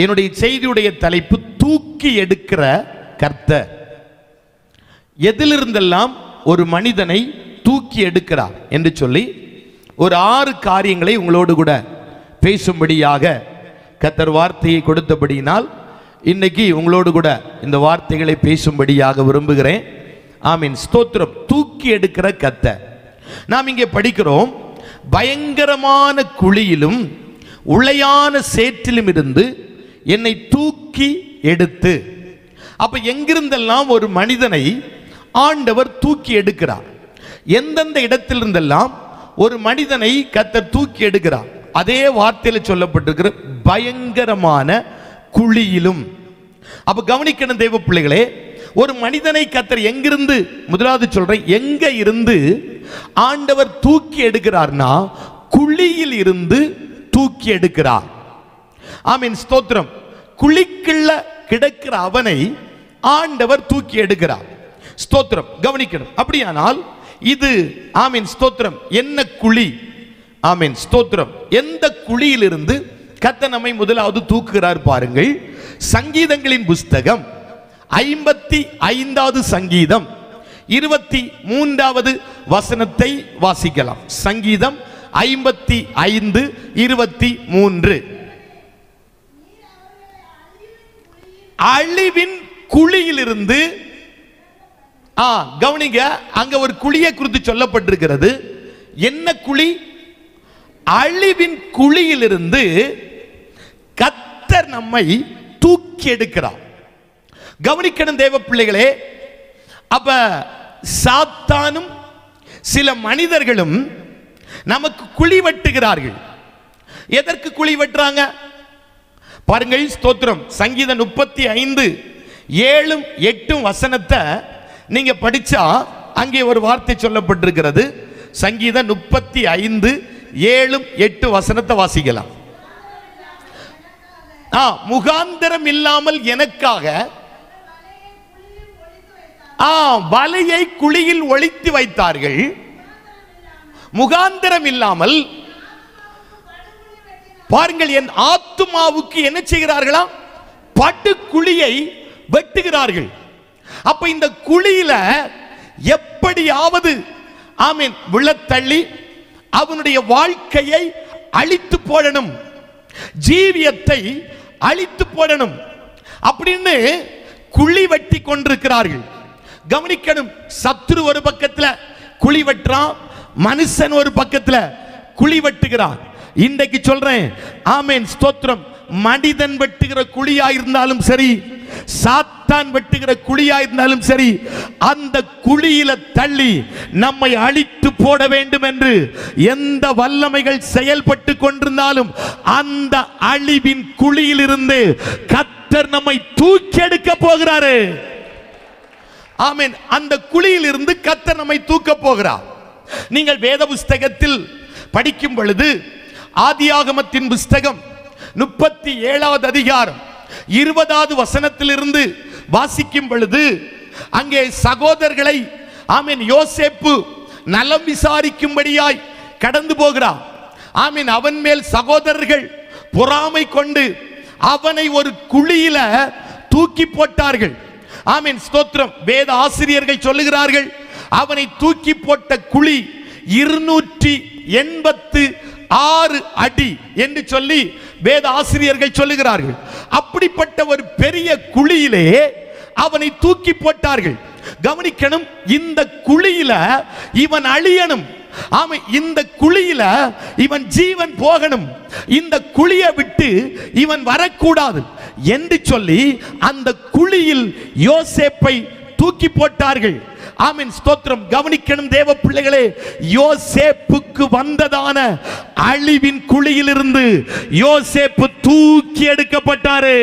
என்னுடைய செய்தியுடைய தலைப்பு தூக்கி எடுக்கிற கர்த்தர். எதிலிருந்தெல்லாம் ஒரு மனிதனை தூக்கி எடுக்கிறார் என்று சொல்லி ஒரு 6 காரியங்களை உங்களோடு கூட பேசும்படியாக கர்த்தர் வார்த்தையை கொடுத்தபடியினால் இன்னைக்கு உங்களோடு கூட இந்த வார்த்தைகளை பேசும்படியாக விரும்புகிறேன். ஆமீன், ஸ்தோத்திரம். தூக்கி எடுக்கிற கர்த்தர். நாம் இங்கே படிக்கிறோம், பயங்கரமான குழியிலும் உளையான சேற்றிலும் இருந்து என்னை தூக்கி எடுத்து. அப்ப எங்கிருந்தெல்லாம் ஒரு மனிதனை ஆண்டவர் தூக்கி எடுக்கிறார், எந்தெந்த இடத்திலிருந்தெல்லாம் ஒரு மனிதனை கர்த்தர் தூக்கி எடுக்கிறார், அதே வார்த்தையில் சொல்லப்பட்டிருக்கிற பயங்கரமான குழியிலும். அப்ப கவனிக்கணும் தேவ பிள்ளைகளே, ஒரு மனிதனை கர்த்தர் எங்கிருந்து, முதலாவது சொல்றேன், எங்க இருந்து ஆண்டவர் தூக்கி எடுக்கிறார்னா குழியில் இருந்து தூக்கி எடுக்கிறார். ஆமீன், ஸ்தோத்திரம். குழிக்குள்ள கிடக்கிற அவனை ஆண்டவர் தூக்கி எடுக்கிறார். ஸ்தோத்திரம், கவனிக்கணும். அப்படியானால் இது ஆமீன் ஸ்தோத்திரம் என்ன குழி? ஆமீன் ஸ்தோத்திரம். எந்த குழியிலிருந்து கர்த்தர் நம்மை முதலாவது தூக்குகிறார் பாருங்கள். சங்கீதங்களின் புஸ்தகம் 55வது சங்கீதம் 23வது வசனத்தை வாசிக்கலாம். சங்கீதம் 55:23. அழிவின் குழியிலிருந்து, கவனிங்க, அங்க ஒரு குழியை குறித்து சொல்லப்பட்டிருக்கிறது. என்ன குழி? அழிவின் குழியிலிருந்து கர்த்தர் நம்மை தூக்கி எடுக்கிறார். கவனிக்கணும் தேவ பிள்ளைகளே. அப்ப சாத்தானும் சில மனிதர்களும் நமக்கு குழி வெட்டுகிறார்கள். எதற்கு குழி வெட்டுறாங்க பாருங்கள். ஸ்தோத்திரம். சங்கீதம் 35:7-8 வசனத்தை நீங்க படிச்சா அங்கே ஒரு வார்த்தை சொல்லப்பட்டிருக்கிறது. சங்கீதம் 35:7-8 வசனத்தை வாசிக்கலாம். முகாந்திரம் இல்லாமல் எனக்காக வலையை குழியில் ஒளித்து வைத்தார்கள். முகாந்திரம் இல்லாமல் பாருங்கள், என் ஆத்துமாவுக்கு என்ன செய்கிறார்களா? படுகுழியை வெட்டுகிறார்கள். அப்ப இந்த குழியில எப்படியாவது ஆமீன் விழத்தள்ளி அவனுடைய வாழ்க்கையை அழித்து போடணும், ஜீவியத்தை அழித்து போடணும் அப்படின்னு குழி வெட்டி கொண்டிருக்கிறார்கள். கவனிக்கணும், சத்துரு ஒரு பக்கத்தில் குழி வெட்டுறான், மனுஷன் ஒரு பக்கத்தில் குழி வெட்டுகிறான். இன்றைக்கு சொல்றேன், ஆமேன் ஸ்தோத்திரம், மனிதன் வெட்டுகிற குழியா இருந்தாலும் சரி, சாத்தான் வெட்டுகிற குழியா இருந்தாலும் சரி, அந்த குழியில தள்ளி நம்மை அழித்து போட வேண்டும் என்று எந்த வல்லமைகள் செயல்பட்டு கொண்டிருந்தாலும் அந்த அழிவின் குழியில் இருந்து கர்த்தர் நம்மை தூக்கி எடுக்க போகிறாரு. ஆமென். அந்த குழியில் இருந்து கர்த்தர் நம்மை தூக்க போகிறார். நீங்கள் வேத புஸ்தகத்தில் படிக்கும் பொழுது ஆதியாகமத்தின் புஸ்தகம் 37வது அதிகாரம் 20வது வசனத்திலிருந்து வாசிக்கும் பொழுது அங்கே சகோதரர்களை ஆமீன் யோசேப்பு நலம் விசாரிக்கும்படியாய் கடந்து போகிறார். ஆமீன். அவன் மேல் சகோதரர்கள் பொறாமை கொண்டு அவனை ஒரு குழியில தூக்கி போட்டார்கள். ஆமீன் ஸ்தோத்திரம். வேத ஆசிரியர்கள் சொல்லுகிறார்கள், அவனை தூக்கி போட்ட குழி 286 அடி என்று சொல்லி வேத ஆசிரியர்கள் சொல்லுகிறார்கள். அப்படிப்பட்ட ஒரு பெரிய குழியிலே அவனை தூக்கி போட்டார்கள். கவனிக்கணும், இந்த குழியில இவன் அழியணும். ஆமா, இந்த குழியில இவன் ஜீவன் போகணும், இந்த குழியை விட்டு இவன் வரக்கூடாது என்று சொல்லி அந்த குழியில் யோசேப்பை தூக்கி போட்டார்கள். ஆமென் ஸ்தோத்திரம். கவனிக்கணும் தேவ பிள்ளைகளே, யோசேப்புக்கு வந்ததான அழிவின் குழியிலிருந்து யோசேப்பு தூக்கி எடுக்கப்பட்டாரு.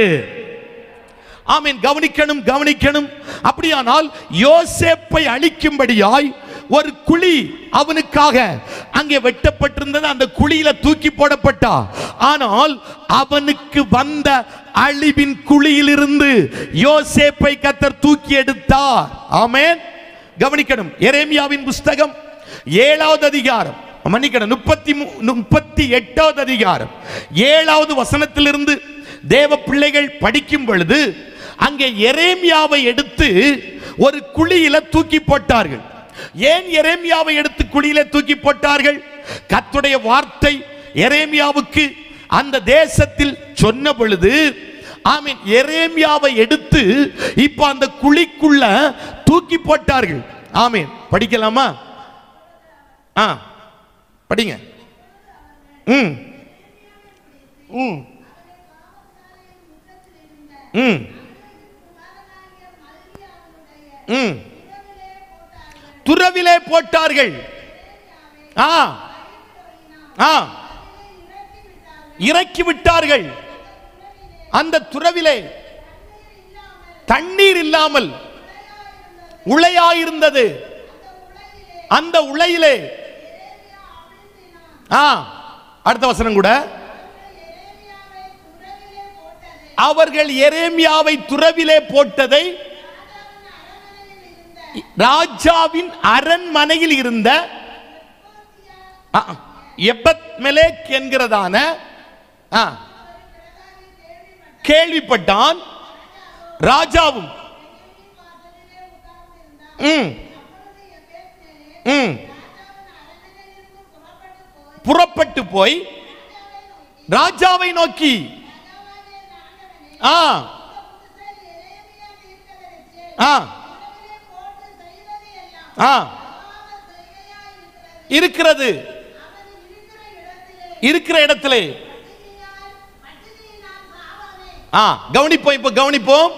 ஆமென். கவனிக்கணும், கவனிக்கணும். அப்படியானால் யோசேப்பை அழிக்கும்படியாய் ஒரு குழி அவனுக்காக அங்கே வெட்டப்பட்டிருந்தது. அந்த குழியில தூக்கி போடப்பட்டா. ஆனால் அவனுக்கு வந்த அழிவின் குழியிலிருந்து யோசேப்பை கர்த்தர் தூக்கி எடுத்தார். ஆமென். கவனிக்கணும், எரேமியாவின் புஸ்தகம் 7வது அதிகாரம், மன்னிக்கணும் 38வது அதிகாரம் 7வது வசனத்திலிருந்து தேவ பிள்ளைகள் படிக்கும் பொழுது அங்கே எரேமியாவை எடுத்து ஒரு குழியில தூக்கி போட்டார்கள். ஏன் எரேமியாவை எடுத்து குழியில தூக்கி போட்டார்கள்? கர்த்தருடைய வார்த்தை எரேமியாவுக்கு அந்த தேசத்தில் சொன்ன பொழுது ஆமென், எரேமியாவை எடுத்து இப்ப அந்த குழிக்குள்ள தூக்கி போட்டார்கள். ஆமென். படிக்கலாமா? படிங்க. ம் ம் ம் ம் துறவிலே போட்டார்கள். இறக்கி விட்டார்கள். அந்த துறவிலே தண்ணீர் இல்லாமல் உளையாயிருந்தது. அந்த உளையிலே அடுத்த வசனம் கூட, அவர்கள் எரேமியாவை துறவிலே போட்டதை ராஜாவின் அரண்மனையில் இருந்த எபெத்மெலேக் என்கிறதான கேள்விப்பட்டான். ராஜாவும் புறப்பட்டு போய் ராஜாவை நோக்கி, இருக்கிறது இருக்கிற இடத்திலே கவனிப்போம். இப்ப கவனிப்போம்.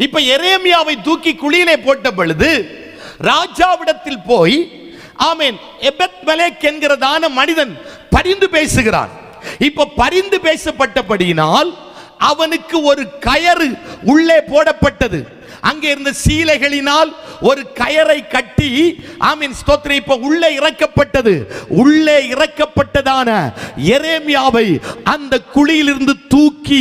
இப்ப எரேமியாவை தூக்கி குழியிலே போட்ட பொழுது ராஜாவிடத்தில் போய் ஆமென், எபெத்மெலேக் என்கிறதான மனிதன் பரிந்து பேசுகிறான். இப்ப பரிந்து பேசப்பட்டபடியினால் அவனுக்கு ஒரு கயறு உள்ளே போடப்பட்டது. அங்கே இருந்த சீலைகளினால் ஒரு கயரை கட்டி ஆமென் ஸ்தோத்திரம் இப்ப உள்ளே இறக்கப்பட்டது. உள்ளே இறக்கப்பட்டதான எரேமியாவை அந்த குழியிலிருந்து தூக்கி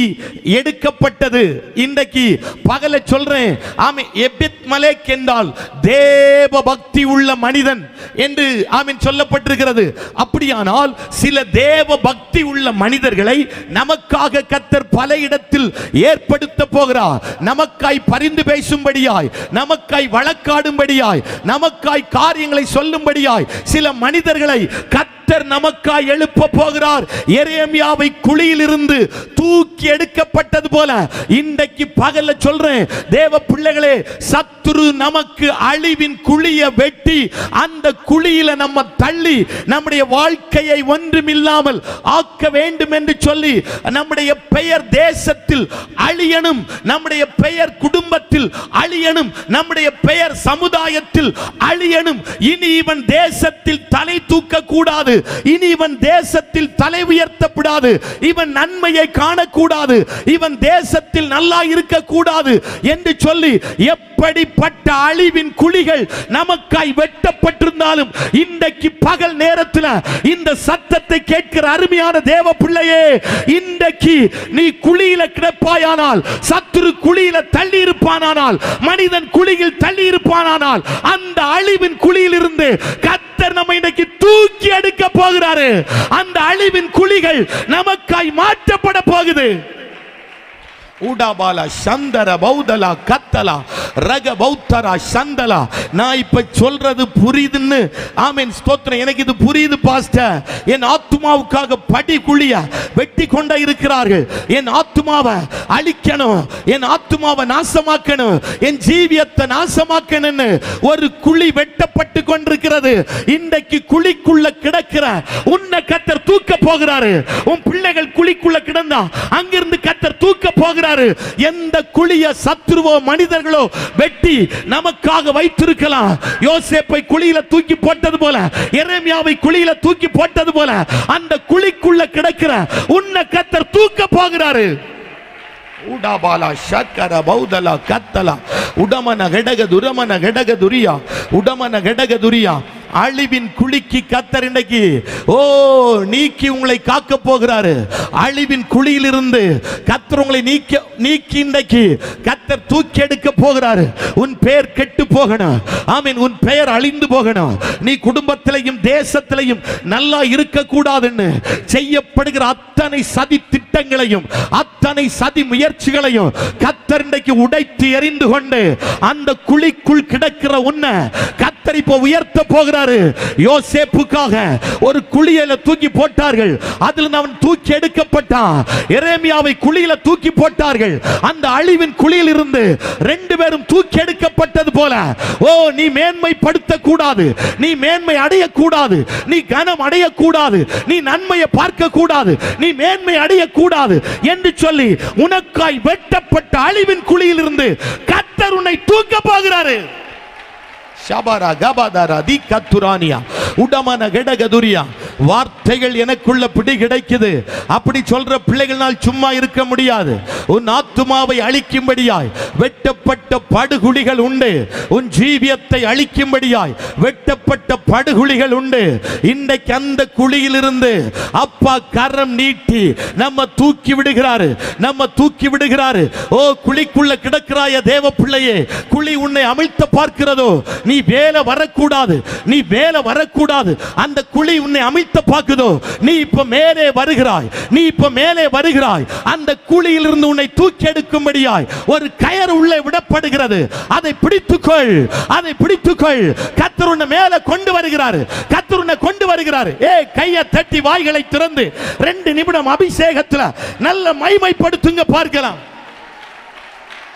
எடுக்கப்பட்டது. இன்றைக்கு பகல சொல்றேன், ஆமென், எபெத்மெலேக் என்றால் தேவ பக்தி உள்ள மனிதன் என்று ஆமென் சொல்லப்பட்டிருக்கிறது. அப்படியானால் சில தேவ பக்தி உள்ள மனிதர்களை நமக்காக கர்த்தர் பல இடத்தில் ஏற்படுத்த போகிறார். நமக்காய் பரிந்து பேசும்படியாய், நமக்காய் வழக்காடும்படியாய், நமக்காய் காரியங்களை சொல்லும்படியாய் சில மனிதர்களை கர்த்தர் நமக்காய் எழுப்ப போகிறார். எரேமியாவை குழியிலிருந்து தூக்கி எடுக்கப்பட்டது போல இன்றைக்கு பகல்ல சொல்றேன், தேவ பிள்ளைகளே, சத்துரு நமக்கு அழிவின் குழியை வெட்டி அந்த குழியில நம்ம தள்ளி நம்முடைய வாழ்க்கையை ஒன்றுமில்லாமல் ஆக்க வேண்டும் என்று சொல்லி நம்முடைய பெயர் தேசத்தில் அழியணும், நம்முடைய பெயர் குடும்பத்தில் அழியணும், நம்முடைய பெயர் சமுதாயத்தில் அழியணும். இனி இவன் தேசத்தில் தலை தூக்க கூடாது, இனி இவன் தேசத்தில் தலை உயர்த்தப்படாது, இவன் நன்மையை காணக்கூடாது, இவன் தேசத்தில் நல்லா இருக்க கூடாது என்று சொல்லி எப்படிப்பட்ட அழிவின் குழிகள் நமக்காய் வெட்டப்பட்டிருந்தாலும் இன்றைக்கு பகல் நேரத்தில் இந்த சத்தத்தை கேட்கிற அருமையான தேவ பிள்ளையே, இன்றைக்கு நீ குழியில கிடப்பாயானால், சத்துரு குழியில தள்ளி இருப்பானால், மனிதன் குழியில் தள்ளி இருப்பானால், அந்த அழிவின் குழியில் இருந்து கர்த்தர் நம்மை இன்றைக்கு தூக்கி எடுக்க போகிறாரு. அந்த அழிவின் குழிகள் நமக்காய் மாற்றப்பட போகுது. உடாபாலா சந்தர பௌதலா கத்தலா ரக பௌத்தரா சந்தலா. நான் இப்ப சொல்றது புரியுதுன்னு ஆமென் ஸ்தோத்திரம். எனக்கு இது புரியுது பாஸ்டர். என் ஆத்துமாவுக்காக படி குழிய வெட்டி கொண்ட இருக்கிறார்கள். என் ஆத்துமாவை அழிக்கணும், என் ஆத்துமாவை நாசமாக்கணும், என் ஜீவியத்தை நாசமாக்கணும்னு ஒரு குழி வெட்டப்பட்டு கொண்டிருக்கிறது. இன்றைக்கு குழிக்குள்ள கிடக்கிற உன்னை கர்த்தர் தூக்க போகிறாரு. உன் பிள்ளைகள் குழிக்குள்ள கிடந்தா அங்கிருந்து கர்த்தர் தூக்க போகிறார். எந்த குழிய சத்துருவோ மனிதர்களோ வெட்டி நமக்காக வைத்திருக்கலாம். யோசேப்பை குழியில தூக்கி போட்டது போல, எரேமியாவை குழியில தூக்கி போட்டது போல அந்த குழிக்குள்ள கிடக்கிற உன்னை கர்த்தர் தூக்க போகிறாரு. உடாபாலா ஷக்கர பௌதலா கத்தலா உடமன கடக துரமன கடக துரியா உடமன கடக துரியா. அழிவின் குழிக்கு கர்த்தர் இன்றைக்கு நீக்கி உங்களை காக்க போகிறாரு. அழிவின் குழியிலிருந்து கர்த்தர் உங்களை நீக்கி இன்றைக்கு கர்த்தர் தூக்கி எடுக்க போகிறாரு. உன் பெயர் கெட்டு போகணும். ஆமென். உன் பெயர் அழிந்து போகணும். நீ குடும்பத்திலையும் தேசத்திலையும் நல்லா இருக்க கூடாதுன்னு செய்யப்படுகிற அத்தனை சதி திட்டங்களையும் அத்தனை சதி முயற்சிகளையும் கர்த்தர் இன்றைக்கு உடைத்து எறிந்து கொண்டு அந்த குழிக்குள் கிடக்கிற உன்னை கர்த்தர் இப்போ உயர்த்த போகிறாரு. யோசேப்புக்காக ஒரு குழியில தூக்கி போட்டார்கள். அதில் அவன் தூக்கி எடுக்கப்பட்டான். எரேமியாவை குழியில தூக்கி போட்டார்கள். அந்த அழிவின் குழியில் இருந்து ரெண்டு பேரும் தூக்கி எடுக்கப்பட்டது போல நீ மேன்மைப்படுத்த கூடாது, நீ மேன்மை அடைய கூடாது, நீ கனம் அடைய கூடாது, நீ நன்மையை பார்க்க கூடாது, நீ மேன்மை அடைய கூடாது என்று சொல்லி உனக்காய் வெட்டப்பட்ட அழிவின் குழியில் இருந்து கர்த்தர் உன்னை தூக்க போகிறாரு. ஷபாரா கபாதாரா தி கத்துரானியா உடமன கடகதுரியா. வார்த்தைகள் எனக்குள்ள பிடி கிடைக்குது. அப்படி சொல்ற பிள்ளைகளால் சும்மா இருக்க முடியாது. உன் ஆத்துமாவை அழிக்கும்படியாய் வெட்டப்பட்ட படுகுழிகள் உண்டு. உன் ஜீவியத்தை அழிக்கும்படியாய் வெட்டப்பட்ட படுகுழிகள் உண்டு. இன்றைக்கு அந்த குழியிலிருந்து அப்பா கரம் நீட்டி நம்ம தூக்கி விடுகிறாரு. நம்ம தூக்கி விடுகிறாரு. குழிக்குள்ள கிடக்கிறாய தேவ பிள்ளையே, குழி உன்னை அமிழ்த்த பார்க்கிறதோ, நீ வேலை வரக்கூடாது, நீ வேலை வரக்கூடாது. அந்த குழி உன்னை அமிழ்த்த பார்க்குதோ, நீ இப்ப மேலே வருகிறாய், நீ இப்ப மேலே வருகிறாய். அந்த குழியில் இருந்து உன்னை தூக்கி எடுக்கும்படியாய் ஒரு கயர் உள்ளே விடப்படுகிறது. அதை பிடித்துக்கொள், அதை பிடித்துக்கொள். கர்த்தர் உன்னை மேலே கொண்டு வருகிறார். கர்த்தர் உன்னை கொண்டு வருகிறார். கையை தட்டி வாய்களை திறந்து 2 நிமிடம் அபிஷேகத்தில் நல்ல மைமைப்படுத்துங்க பார்க்கலாம்.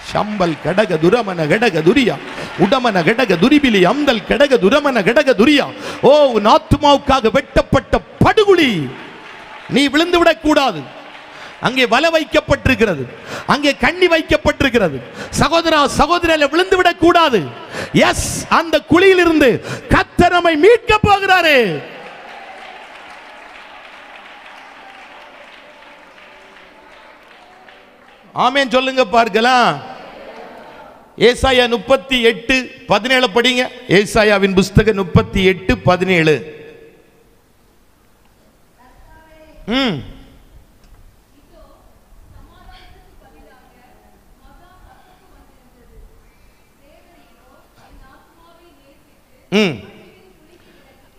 ಶಂಬಲ್ ಕಡಗ ದುರಮನ ಗಡಗ ದುರಿಯ உடமன கடக துரிபிலி அம்தல் கடக துரமன கடக துரியா. உன் ஆத்துமாவுக்காக வெட்டப்பட்ட படுகுழி. நீ விழுந்து விடக் கூடாது. அங்கே வலை வைக்கப்பட்டிருக்கிறது, அங்கே கண்ணி வைக்கப்பட்டிருக்கிறது. சகோதரா சகோதரில விழுந்து விடக் கூடாது. எஸ், அந்த குழியில் இருந்து கர்த்தர் நம்மை மீட்க போகிறாரே. ஆமென் சொல்லுங்க பார்க்கலாம். ஏசாயா 38:17 படிங்க. ஏசாயாவின் புஸ்தகம் 38:17.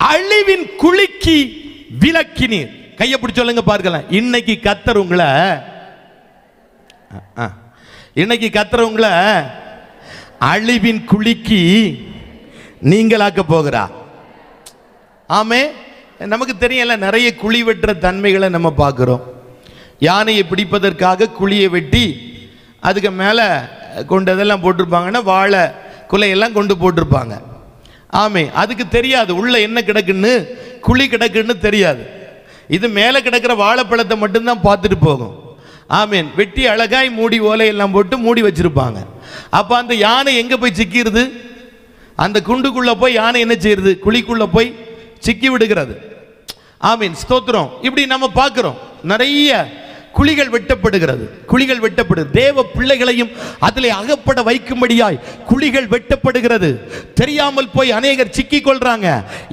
அழிவின் குழிக்கு விலக்கினீர். கையை பிடிச்சு சொல்லுங்க பார்க்கலாம். இன்னைக்கு கர்த்தர் உங்களை அழிவின் குழிக்கு நீங்களாக்க போகிறா. ஆமே, நமக்கு தெரியல, நிறைய குழி வெட்டுற தன்மைகளை நம்ம பார்க்கிறோம். யானையை பிடிப்பதற்காக குழியை வெட்டி அதுக்கு மேலே கொண்டு அதெல்லாம் போட்டிருப்பாங்கன்னா வாழை குலையெல்லாம் கொண்டு போட்டிருப்பாங்க. ஆமே, அதுக்கு தெரியாது உள்ள என்ன கிடக்குன்னு, குழி கிடக்குன்னு தெரியாது. இது மேலே கிடக்கிற வாழைப்பழத்தை மட்டும்தான் பார்த்துட்டு போகும். ஆமீன். வெட்டி அழகாய் மூடி ஓலையெல்லாம் போட்டு மூடி வச்சிருப்பாங்க. அப்போ அந்த யானை எங்கே போய் சிக்கிடுது? அந்த குண்டுக்குள்ளே போய் யானை என்ன செய்யுது? குழிக்குள்ளே போய் சிக்கி விடுகிறது. ஆமீன், ஸ்தோத்திரம். இப்படி நம்ம பார்க்குறோம், நிறைய குழிகள் வெட்டப்படுகிறது, குழிகள் வெட்டப்படுது. தேவ பிள்ளைகளையும் அதில் அகப்பட வைக்கும்படியாய் குழிகள் வெட்டப்படுகிறது. தெரியாமல் போய் அநேகர் சிக்கி கொள்றாங்க.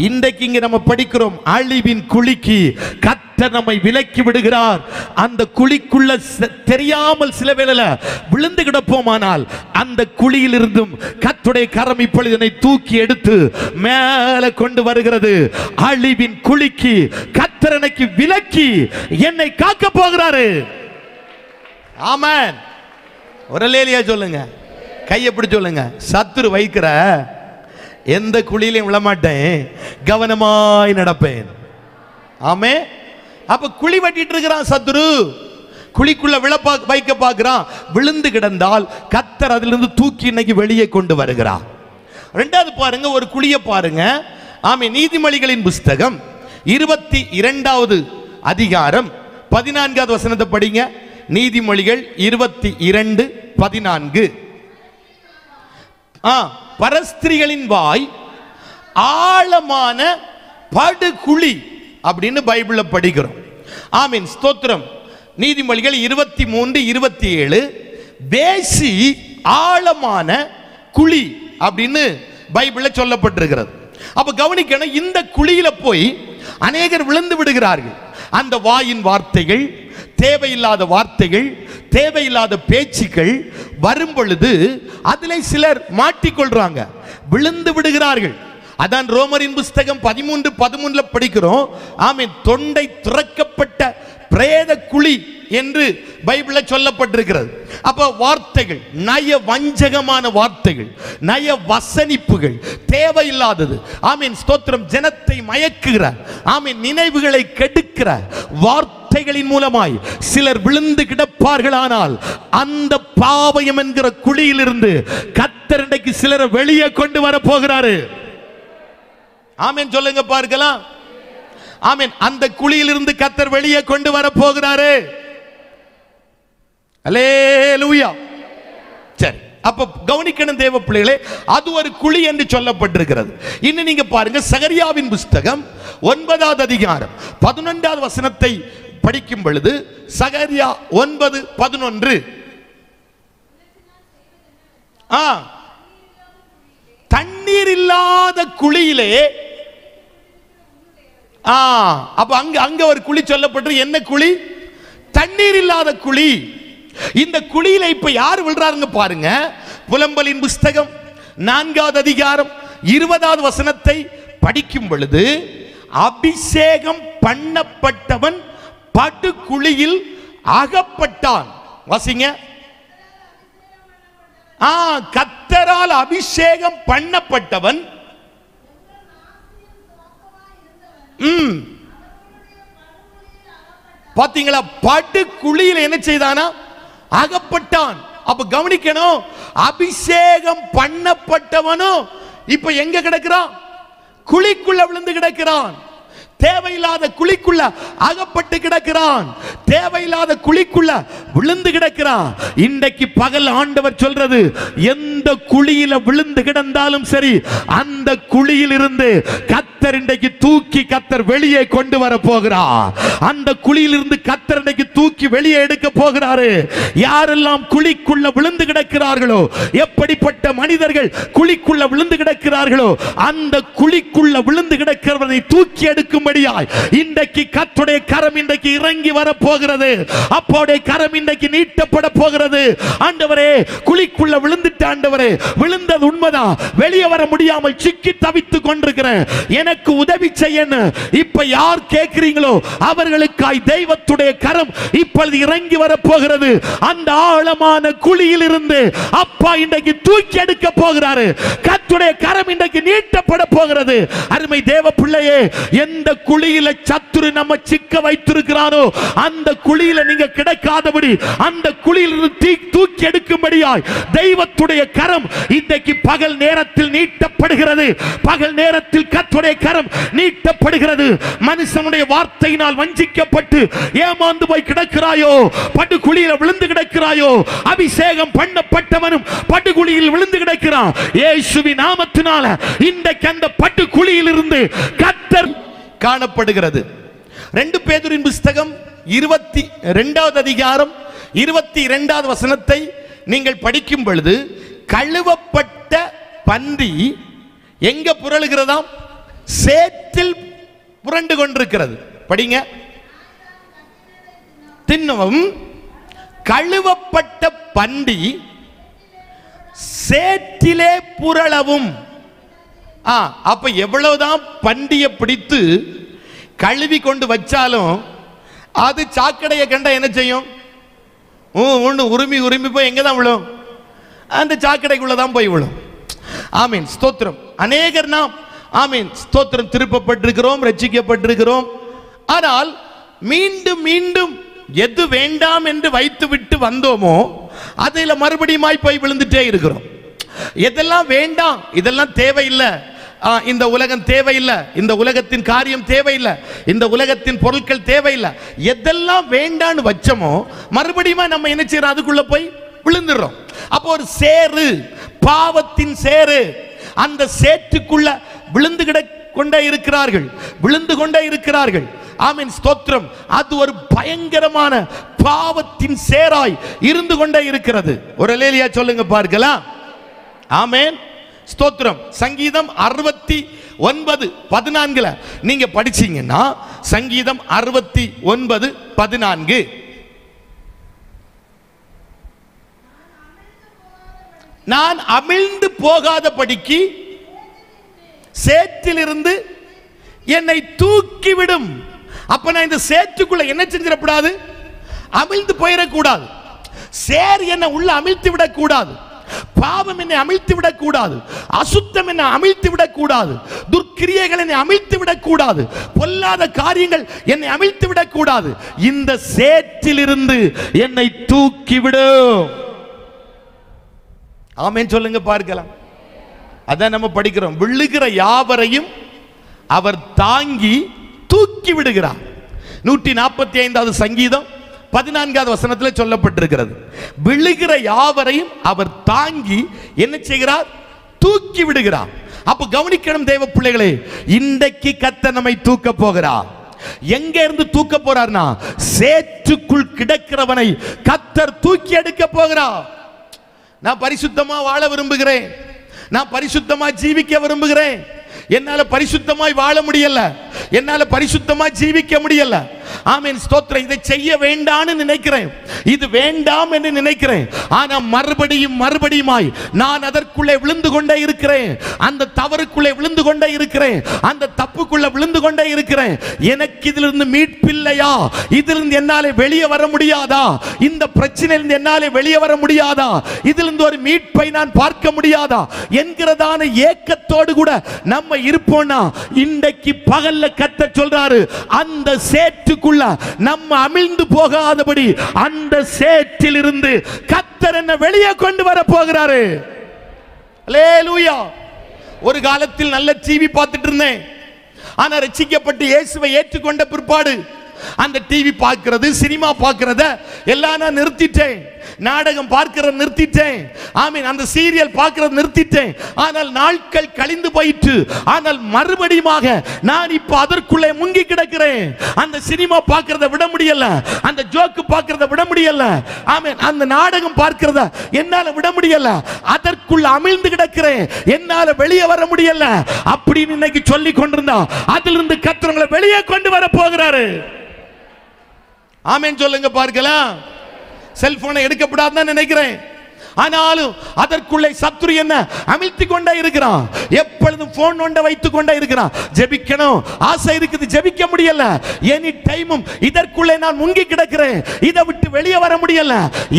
இன்றைக்கு இங்கே நம்ம படிக்கிறோம், அழிவின் குழிக்கு கர்த்தர் நம்மை விலக்கி விடுகிறார். அந்த குழிக்குள்ள தெரியாமல் சில வேளையில விழுந்து கிடப்போமானால் அந்த குழியில் இருந்தும் கர்த்தருடைய கரம் இப்பொழுது என்னை தூக்கி எடுத்து மேலே கொண்டு வருகிறது. அழிவின் குழிக்கு கர்த்தர் எனக்கு விலக்கி என்னை காக்க போகிறாரு. ஆமென். ஒரு அல்லேலூயா சொல்லுங்க. கையை பிடிச்சு சொல்லுங்க. சத்துரு வைக்கிற எந்த குழியிலையும் விழமாட்டேன், கவனமாய் நடப்பேன். ஆமே. அப்ப குழி வெட்டிட்டு இருக்கிறான் சத்துரு, குழிக்குள்ள வைக்க பார்க்கிறான். விழுந்து கிடந்தால் கர்த்தர் அதிலிருந்து தூக்கி இன்னைக்கு வெளியே கொண்டு வருகிறார். ரெண்டாவது பாருங்க, ஒரு குழியை பாருங்க. ஆமே, நீதிமொழிகளின் புஸ்தகம் 22வது அதிகாரம் 14வது வசனத்தை படிங்க. நீதிமொழிகள் 22:14. பரஸ்திரிகளின் வாய் ஆழமான படுகுழி அப்படின்னு பைபிள்ல படிக்கிறோம். ஆமீன், ஸ்தோத்திரம். நீதிமொழிகள் 23:27 வேசி ஆழமான குழி அப்படின்னு பைபிள்ல சொல்லப்பட்டிருக்கிறது. அப்ப கவனிக்கணும், இந்த குழியில போய் அநேகர் விழுந்து விடுகிறார்கள். அந்த வாயின் வார்த்தைகள், தேவையில்லாத வார்த்தைகள், தேவையில்லாத பேச்சுக்கள் வரும் பொழுது அதிலே சிலர் மாட்டிக்கொள்றாங்க, விழுந்து விடுகிறார்கள். அதான் ரோமரின் புஸ்தகம் 13:13 படிக்கிறோம். ஆமென். தொண்டை துறக்கப்பட்ட பிரேத குழி என்று பைபிள்ல சொல்லப்பட்டிருக்கிறது. அப்ப வார்த்தைகள், நய வஞ்சகமான வார்த்தைகள், நய வசனிப்புகள், தேவையில்லாதது. ஆமென். ஸ்தோத்திரம். ஜனத்தை மயக்குகிற, ஆமென், நினைவுகளை கெடுக்கிற வார்த்தைகளின் மூலமாய் சிலர் விழுந்து கிடப்பார்களானால் அந்த பாவயம் என்கிற குழியிலிருந்து கர்த்தர் இன்றைக்கு சிலரை வெளியே கொண்டு வர போகிறாரு. ஆமென் சொல்லுங்க பார்க்கலாம். ஆமென். அந்த குழியிலிருந்து கர்த்தர் வெளியே கொண்டு வர போகிறாரு. அல்லேலூயா. சரி, அப்ப கவனிக்கணும் தேவ பிள்ளைகளே, அது ஒரு குழி என்று சொல்லப்பட்டிருக்கிறது. இன்னும் நீங்க பாருங்க, சகரியாவின் புஸ்தகம் 9வது அதிகாரம் 11வது வசனத்தை படிக்கும் பொழுது, சகரியா 9:11, தண்ணீர் இல்லாத குழியிலே, அப்ப அங்க ஒரு குழி சொல்லப்பட்டு, என்ன குழி? தண்ணீர் இல்லாத குழி. இந்த குழியில இப்ப யார் விழுறாருங்க பாருங்க. புலம்பலின் புஸ்தகம் 4வது அதிகாரம் 20வது வசனத்தை படிக்கும் பொழுது, அபிஷேகம் பண்ணப்பட்டவன் படுகுழியில் அகப்பட்டான். வாசிங்க. கர்த்தரால் அபிஷேகம் பண்ணப்பட்டவன் பாத்தீங்களா, படு குழியில் என்ன செய்தானா? அகப்பட்டான். அப்ப கவனிக்கணும், அபிஷேகம் பண்ணப்பட்டவனும் இப்ப எங்க கிடக்கிறான்? குழிக்குள்ள விழுந்து கிடக்கிறான். தேவையில்லாத குழிக்குள்ள அகப்பட்டு கிடக்கிறான். தேவையில்லாத குழிக்குள்ள விழுந்து கிடக்கிறான். இன்றைக்கு பகல் ஆண்டவர் சொல்றது, எந்த குழியில விழுந்து கிடந்தாலும் சரி, அந்த குழியில் இருந்து கர்த்தர் இன்றைக்கு தூக்கி கர்த்தர் வெளியே கொண்டு வர போகிறார். அந்த குழியில் இருந்து கர்த்தர் இன்றைக்கு தூக்கி வெளியே எடுக்க போகிறாரு. யாரெல்லாம் குழிக்குள்ள விழுந்து கிடக்கிறார்களோ, எப்படிப்பட்ட மனிதர்கள் குழிக்குள்ள விழுந்து கிடக்கிறார்களோ, அந்த குழிக்குள்ள விழுந்து கிடக்கிறவனை தூக்கி எடுக்கும் இன்றைக்கு கர்த்தருடைய கரம் இன்றைக்கு இறங்கி வர போகிறது. அப்போடைய கரம் இன்றைக்கு நீட்டப்பட போகிறது. ஆண்டவரே, குழிக்குள்ள விழுந்துட்ட ஆண்டவரே, விழுந்தது உண்மைதான், வெளியே வர முடியாமல் சிக்கி தவித்துக் கொண்டிருக்கிறேன், எனக்கு உதவி செய்யணும். இப்ப யார் கேட்கிறீங்களோ அவர்களுக்காய் தெய்வத்துடைய கரம் இப்பொழுது இறங்கி வர போகிறது. அந்த ஆழமான குழியில் இருந்து அப்பா இன்றைக்கு தூக்கி எடுக்க போகிறாரு. கர்த்தருடைய கரம் இன்றைக்கு நீட்டப்பட போகிறது. அருமை தேவ பிள்ளையே, எந்த குழியில சத்துரு நம்ம சிக்க வைத்திருக்கிறானோ அந்த குழியில நீங்க கிடக்காதபடி, அந்த குழியில் தூக்கி எடுக்கும்படியாய் தெய்வத்துடைய கரம் இன்றைக்கு பகல் நேரத்தில் நீட்டப்படுகிறது. பகல் நேரத்தில் கர்த்தருடைய கரம் நீட்டப்படுகிறது. மனுஷனுடைய வார்த்தையினால் வஞ்சிக்கப்பட்டு ஏமாந்து போய் கிடக்கிறாயோ, படுகுழியில விழுந்து கிடக்கிறாயோ, அபிஷேகம் பண்ணப்பட்டவனும் படுகுழியில் விழுந்து கிடக்கிறான். இயேசுவின் நாமத்தினால இன்றைக்கு அந்த படுகுழியில் இருந்து கர்த்தர் காணப்படுகிறது. 2 பேதுருவின் புஸ்தகம் 22வது அதிகாரம் 22வது வசனத்தை நீங்கள் படிக்கும் பொழுது, கழுவப்பட்ட பன்றி எங்க புரளுகிறதாம்? சேற்றில் புரண்டு கொண்டிருக்கிறது. படிங்க. தின்னவும் கழுவப்பட்ட பன்றி சேற்றிலே புரளவும். அப்ப எவ்வளவுதான் பண்டியை பிடித்து கழுவி கொண்டு வச்சாலும் அது சாக்கடையை கண்ட என்ன செய்யும்? உருமி உருமி போய் எங்க தான் விழும்? அந்த சாக்கடைக்குள்ளதான் போய் விழும். ஆமீன், ஸ்தோத்திரம். அநேகர் நாம் ஆமீன் ஸ்தோத்திரம் திருப்பப்பட்டிருக்கிறோம், ரட்சிக்கப்பட்டிருக்கிறோம். ஆனால் மீண்டும் மீண்டும் எது வேண்டாம் என்று வைத்து விட்டு வந்தோமோ அதில் மறுபடியும் போய் விழுந்துட்டே இருக்கிறோம். எதெல்லாம் வேண்டாம், இதெல்லாம் தேவையில்லை, இந்த உலகம் தேவையில்லை, இந்த உலகத்தின் காரியம் தேவையில்லை, இந்த உலகத்தின் பொருட்கள் தேவையில்லை, எதெல்லாம் வேண்டான்னு வச்சோமோ மறுபடியும் நம்ம என்ன செய்யறோம்? அதுக்குள்ள போய் விழுந்துடுறோம். அப்போ ஒரு சேரு, பாவத்தின் சேரு, அந்த சேற்றுக்குள்ள விழுந்து கொண்டே இருக்கிறார்கள், விழுந்து கொண்டே இருக்கிறார்கள். ஆமீன், ஸ்தோத்திரம். அது ஒரு பயங்கரமான பாவத்தின் சேராய் இருந்து கொண்டே இருக்கிறது. ஒரு அல்லேலூயா சொல்லுங்க பார்க்கலாம். ஆமென், ஸ்தோத்திரம். சங்கீதம் 61 69:14 நீங்க படிச்சீங்கன்னா, சங்கீதம் 69:14, நான் அமிழ்ந்து போகாதபடிக்கு சேற்றிலிருந்து என்னை தூக்கிவிடும். அப்ப நான் இந்த சேற்றுக்குள்ள என்ன செஞ்சிடக்கூடாது? அமிழ்ந்து போயிடக்கூடாது. சேர் என்னை உள்ள அமிழ்த்து விடக்கூடாது. பாவம் என்னை அமிழ்த்து விடக்கூடாது. அசுத்தம் என்னை அமிழ்த்து விடக்கூடாது. துர்க்கிரியைகள் என்னை அமிழ்த்து விடக்கூடாது. பொல்லாத காரியங்கள் என்னை அமிழ்த்து விடக்கூடாது. இந்த சேற்றிலிருந்து என்னை தூக்கிவிடும். ஆமென் சொல்லுங்க பார்க்கலாம். அதான் நம்ம படிக்கிறோம். விழுகிற யாவரையும் அவர் தாங்கி தூக்கி விடுகிறார். 145வது சங்கீதம் 14வது வசனத்தில் சொல்லப்பட்டிருக்கிறது. விழுகிற யாவரையும் அவர் தாங்கி என்ன செய்கிறார்? தூக்கி விடுகிறார். அப்ப கவனிக்கணும் தேவ பிள்ளைகளே, இன்றைக்கு கர்த்தர் நம்மை தூக்க போகிறார். எங்க இருந்து தூக்க போறார்னா, சேற்றுக்குள் கிடக்கிறவனை கர்த்தர் தூக்கி எடுக்க போகிறார். நான் பரிசுத்தமா வாழ விரும்புகிறேன், நான் பரிசுத்தமா ஜீவிக்க விரும்புகிறேன், என்னால பரிசுத்தமாய் வாழ முடியல, என்னால பரிசுத்தமா ஜீவிக்க முடியல. ஆமென் ஸ்தோத்திரம். இதை செய்ய வேண்டாம்னு நினைக்கிறேன், இது வேண்டாம் என்று நினைக்கிறேன். ஆனா மறுபடியுமாய் நான் அதற்குள்ளே விழுந்து கொண்டே இருக்கிறேன். அந்த தவறுக்குள்ளே விழுந்து கொண்டே இருக்கிறேன். அந்த தப்புக்குள்ள விழுந்து கொண்டே இருக்கிறேன். எனக்கு இதிலிருந்து மீட்பில்லையா? இதிலிருந்து என்னாலே வெளியே வர முடியாதா? இந்த பிரச்சனையிலிருந்து என்னாலே வெளியே வர முடியாதா? இதிலிருந்து ஒரு மீட்பை நான் பார்க்க முடியாதா என்கிறதான ஏக்கத்தோடு கூட நம்ம இருப்போம்னா, இன்றைக்கு பகல்ல கர்த்தர் சொல்றாரு, அந்த சேற்றுக்குள்ள நம்ம அமிழ்ந்து போகாதபடி அந்த சேற்றில் இருந்து கர்த்தர் என்ன வெளியே கொண்டு வர போகிறாரு. அல்லேலூயா. ஒரு காலத்தில் நல்ல டிவி பார்த்துட்டு இருந்தேன். ஆனா ரட்சிக்கப்பட்டு இயேசுவை ஏற்றுக்கொண்ட பிற்பாடு அந்த டிவி பார்க்கிறது, சினிமா பார்க்கிறத எல்லாம் நான் நிறுத்திட்டேன். நாடகம் பார்க்கிறத நிறுத்திட்டேன். ஆமீன். அந்த சீரியல் பார்க்கிறத நிறுத்திட்டேன். ஆனால் நாட்கள் கழிந்து போயிற்று. ஆனால் மறுபடியும் நான் இப்ப அதற்குள்ளே முங்கி கிடக்கிறேன். அந்த சினிமா பார்க்கிறத விட முடியல, அந்த ஜோக்கு பார்க்கிறத விட முடியல, ஆமீன், அந்த நாடகம் பார்க்கிறத என்னால விட முடியல. அதற்குள்ள அமிழ்ந்து கிடக்கிறேன், என்னால வெளியே வர முடியல அப்படின்னு இன்னைக்கு சொல்லி கொண்டிருந்தா, அதிலிருந்து கர்த்தர் வெளியே கொண்டு வர போகிறாரு. ஆமென் சொல்லுங்க பார்க்கலாம். செல்போனை எடுக்கப்படாதுன்னு நினைக்கிறேன். ஆனாலும் அதற்குள்ளே சத்துரு என்ன அமிழ்த்தி கொண்டே இருக்கிறான். எப்பொழுதும் போன் நோண்ட வைத்துக் கொண்டே இருக்கிறான். ஜெபிக்கணும் ஆசை இருக்குது, ஜெபிக்க முடியல. எனி டைமும் இதற்குள்ளே நான் முங்கி கிடக்கிறேன், இதை விட்டு வெளியே வர முடியல.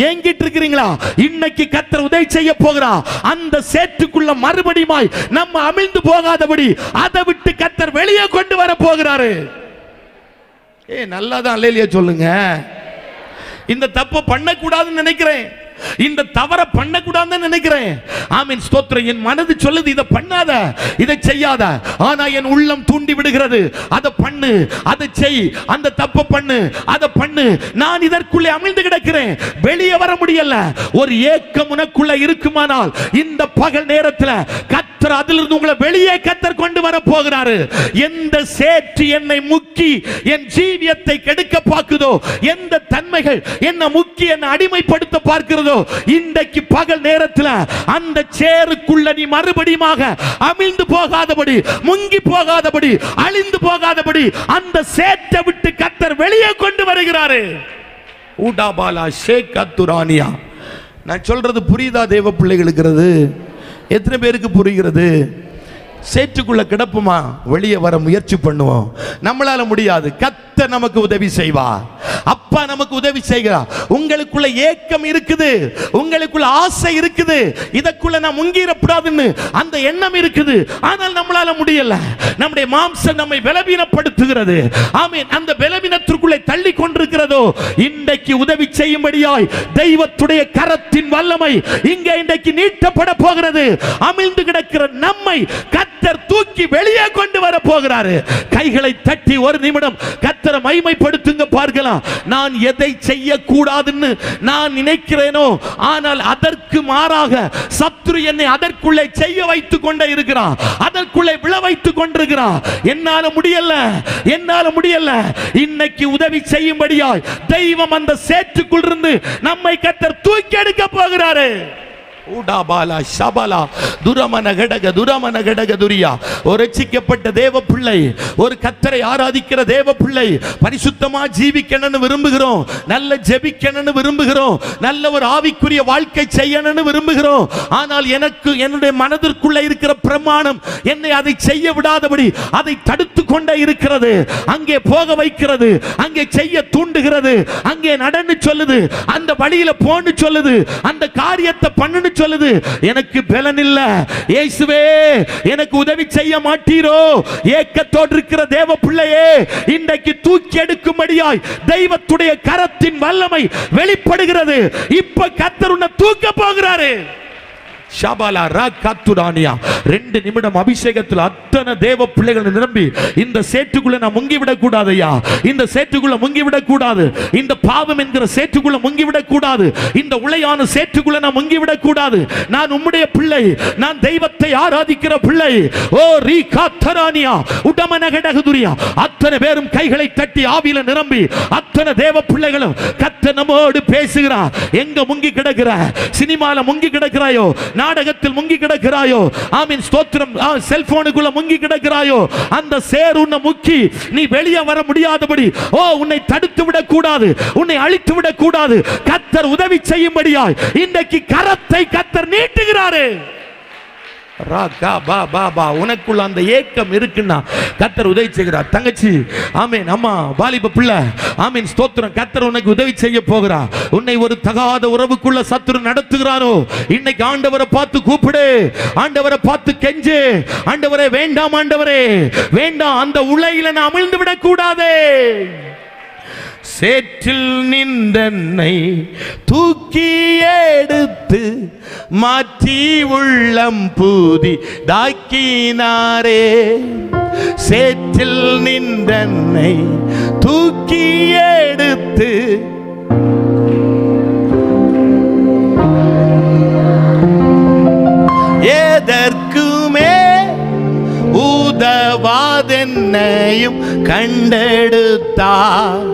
ஏங்கிட்டு இருக்கிறீங்களா? இன்னைக்கு கர்த்தர் உதவி செய்ய போகிறார். அந்த சேற்றுக்குள்ள மறுபடியும் நம்ம அமிழ்ந்து போகாதபடி அதை விட்டு கர்த்தர் வெளியே கொண்டு வர போகிறாரு. நல்லாதான் அல்லேலூயா சொல்லுங்க. இந்த தப்பு பண்ணக்கூடாதுன்னு நினைக்கிறேன், இந்த தவற பண்ணக்கூடாதுன்னு நினைக்கிறேன். ஆமென் ஸ்தோத்திரம். என் மனது சொல்லுது, இதை பண்ணாத, இதை செய்யாத. ஆனா என் உள்ளம் தூண்டி விடுகிறது, அதை பண்ணு, அதை செய், அந்த தப்பு பண்ணு, அதை பண்ணு. நான் இதற்குள்ளே அமிழ்ந்து கிடக்கிறேன், வெளியே வர முடியல. ஒரு ஏக்கம் உனக்குள்ள இருக்குமானால் இந்த பகல் நேரத்தில் கர்த்தர் அதிலிருந்து உங்களை வெளியே கர்த்தர் கொண்டு வர போகிறாரு. எந்த சேற்று என்னை முக்கி என் ஜீவியத்தை கெடுக்க பார்க்குதோ, எந்த தன்மைகள் என்னை முக்கி என்னை அடிமைப்படுத்த பார்க்கிறதோ, இன்றைக்கு பகல் நேரத்தில் அந்த சேருக்குள்ள நீ மறுபடியும் அமிழ்ந்து போகாதபடி, முங்கி போகாதபடி, அழிந்து போகாதபடி அந்த சேற்றை விட்டு கர்த்தர் வெளியே கொண்டு வருகிறாரு. ஊடாபாலா ஷேகத்துரானியா. நான் சொல்றது புரியுதா தேவ பிள்ளைகளுக்கு? எத்தனை பேருக்கு புரிகிறது? சேற்றுக்குள்ள கிடப்புமா, வெளியே வர முயற்சி பண்ணுவோம். நம்மளால முடியாது, கர்த்தர் நமக்கு உதவி செய்வார். அப்பா நமக்கு உதவி செய்கிறார். உங்களுக்குள்ள ஏக்கம் இருக்குது, உங்களுக்குள்ள ஆசை இருக்குது, இதற்குள்ள நான் முங்கிடக்கூடாதுன்னு அந்த எண்ணம் இருக்குது. ஆனால் நம்மளால முடியல. நம்முடைய மாம்சம் நம்மை பலவீனப்படுத்துகிறது. ஆமென். அந்த பலவீனத்திற்குள்ளே தள்ளி கொண்டிருக்கிறதோ, இன்றைக்கு உதவி செய்யும்படியாய் தெய்வத்துடைய கரத்தின் வல்லமை இங்கே இன்றைக்கு நீட்டப்பட போகிறது. அமிழ்ந்து கிடக்கிற நம்மை கர்த்தர் தூக்கி வெளியே கொண்டு வர போகிறாரு. கைகளை தட்டி ஒரு நிமிடம் கர்த்தரை மகிமைப்படுத்துங்க பார்க்கலாம். நான் எதை செய்யக்கூடாதுன்னு நான் நினைக்கிறேனோ, ஆனால் அதற்கு மாறாக சத்துரு என்னை அதற்குள்ளே செய்ய வைத்துக் கொண்டே இருக்கிறான், அதற்குள்ளே விழ வைத்துக் கொண்டிருக்கிறான். என்னால முடியல, என்னால முடியல. இன்னைக்கு உதவி செய்யும்படியாய் தெய்வம் அந்த சேற்றுக்குள் இருந்து நம்மை கர்த்தர் தூக்கி எடுக்க போகிறாரு. உடாபாலா ஷபலா துரமன கடக துரமன கடக துரியா. ஒரு ரட்சிக்கப்பட்ட தேவ பிள்ளை, ஒரு கர்த்தரை ஆராதிக்கிற தேவ பிள்ளை, பரிசுத்தமா ஜீவிக்கணும்னு விரும்புகிறோம், நல்ல ஜெபிக்கணும்னு விரும்புகிறோம், நல்ல ஒரு ஆவிக்குரிய வாழ்க்கை செய்யணும்னு விரும்புகிறோம். ஆனால் எனக்கு என்னுடைய மனதிற்குள்ள இருக்கிற பிரமாணம் என்னை அதை செய்ய விடாதபடி அதை தடுத்து கொண்டே இருக்கிறது. அங்கே போக வைக்கிறது, அங்கே செய்ய தூண்டுகிறது, அங்கே நடன்னு சொல்லுது, அந்த வழியில போன்னு சொல்லுது, அந்த காரியத்தை பண்ணுன்னு சொல்லுது. எனக்கு பலன் இல்ல, இயேசுவே எனக்கு உதவி செய்ய மாட்டீரோ? ஏக்கத்தோடு இருக்கிற தேவ பிள்ளையே, இன்றைக்கு தூக்கி எடுக்கும்படியாய் தெய்வத்துடைய கரத்தின் வல்லமை வெளிப்படுகிறது. இப்ப கர்த்தர் உன்னை தூக்க போகிறாரு. ஷபாலா ராகாத்துரானியா. 2 நிமிடம் அபிஷேகத்தில் அத்தனை தேவ பிள்ளைகள் நிரம்பி இந்த சேற்றுக்குள்ள நான் முங்கிவிடக் கூடாதையா, இந்த சேற்றுக்குள்ள முங்கிவிடக் கூடாது, இந்த பாவம் என்கிற சேற்றுக்குள்ள முங்கிவிடக் கூடாது, இந்த உளையான சேற்றுக்குள்ள நான் முங்கிவிடக் கூடாது. நான் உம்முடைய பிள்ளை, நான் தெய்வத்தை ஆராதிக்கிற பிள்ளை. ஓ ரீகாத்தரானியா உடமனகடகுதுரியா. அத்தனை பேரும் கைகளை தட்டி ஆவியில நிரம்பி அத்தனை தேவ பிள்ளைகளும் கர்த்தர் நம்மோடு பேசுகிறார். எங்க முங்கி கிடக்கிற? சினிமால முங்கி கிடக்கிறாயோ? நாடகத்தில் முங்கி கிடக்கிறாயோ? ஆமீன் ஸ்தோத்திரம். செல்போனுக்குள்ள முங்கி கிடக்கிறாயோ? அந்த சேர் உன்னை முக்கி நீ வெளியே வர முடியாதபடி உன்னை தடுத்து விடக் கூடாது, உன்னை அழித்து விடக் கூடாது. கர்த்தர் உதவி செய்யும்படியாய் இன்றைக்கு கரத்தை கர்த்தர் நீட்டுகிறாரு. உனக்குள்ள அந்த ஏக்கம் இருக்குன்னா கர்த்தர் உதவி செய்கிறார். தங்கச்சி ஆமீன், அம்மா வாலிப பிள்ளை ஆமீன் ஸ்தோத்திரம். கர்த்தர் உனக்கு உதவி செய்ய போகிறார். உன்னை ஒரு தகாத உறவுக்குள்ள சத்துரு நடத்துகிறாரோ, இன்னைக்கு ஆண்டவரை பார்த்து கூப்பிடு, ஆண்டவரை பார்த்து கெஞ்சு. ஆண்டவரே வேண்டாம், ஆண்டவரே வேண்டாம், அந்த உலையில நான் அமிழ்ந்து விடக் கூடாதே. சேற்றில் நின்றன்னை தூக்கி எடுத்து மாற்றி உள்ளம் பூதி தாக்கினாரே. சேற்றில் நின்றன்னை தூக்கி எடுத்து எதற்குமே உதவாதென்னையும் கண்டெடுத்தார்.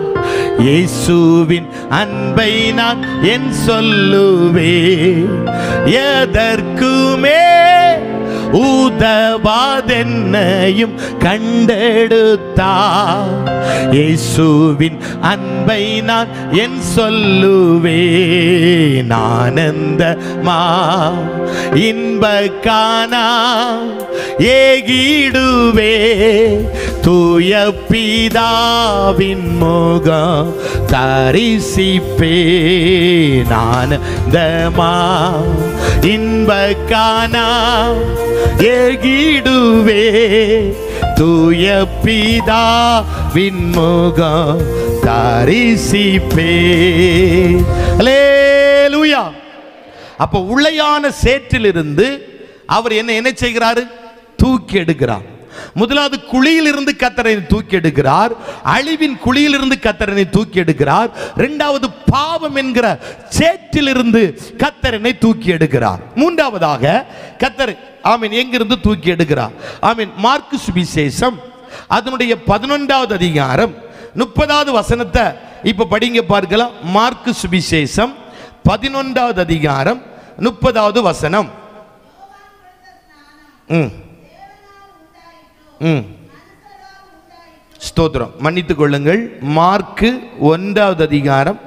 இயேசுவின் அன்பை நான் என் சொல்லுவேன். எதற்குமே உதவாதென்னையும் கண்டெடுத்தார். இயேசுவின் அன்பை நான் என் சொல்லுவேன். ஆனந்தமா இன்பக்கானா ஏகிடுவே தூய பிதாவின் முகம் தரிசிப்பேன். ஆனந்தமா இன்பக்கானா ஏகிடுவே தூய பிதாவின் முகம் தரிசிப்பேன். அல்லேலூயா. அப்ப உளையான சேற்றிலிருந்து அவர் என்ன செய்கிறாரு? தூக்கி எடுக்கிறார். முதலாவது குழியிலிருந்து கர்த்தரை தூக்கி எடுக்கிறார், அழிவின் குழியிலிருந்து கர்த்தரை தூக்கி எடுக்கிறார். இரண்டாவது பாவம் என்கிற சேற்றிலிருந்து கர்த்தரை தூக்கி எடுக்கிறார். மூன்றாவதாக கர்த்தர் ஆமீன் எங்கிருந்து தூக்கி எடுக்கிறார்? ஆமீன் மார்க்கு சுவிசேஷம் அதனுடைய 11வது அதிகாரம் 30வது வசனத்தை இப்ப படிங்க பார்க்கலாம். மார்க்கு சுவிசேஷம் 11வது அதிகாரம் 30வது வசனம். ஸ்தோத்திரம், மன்னித்துக் கொள்ளுங்கள். மார்க்கு 1வது அதிகாரம்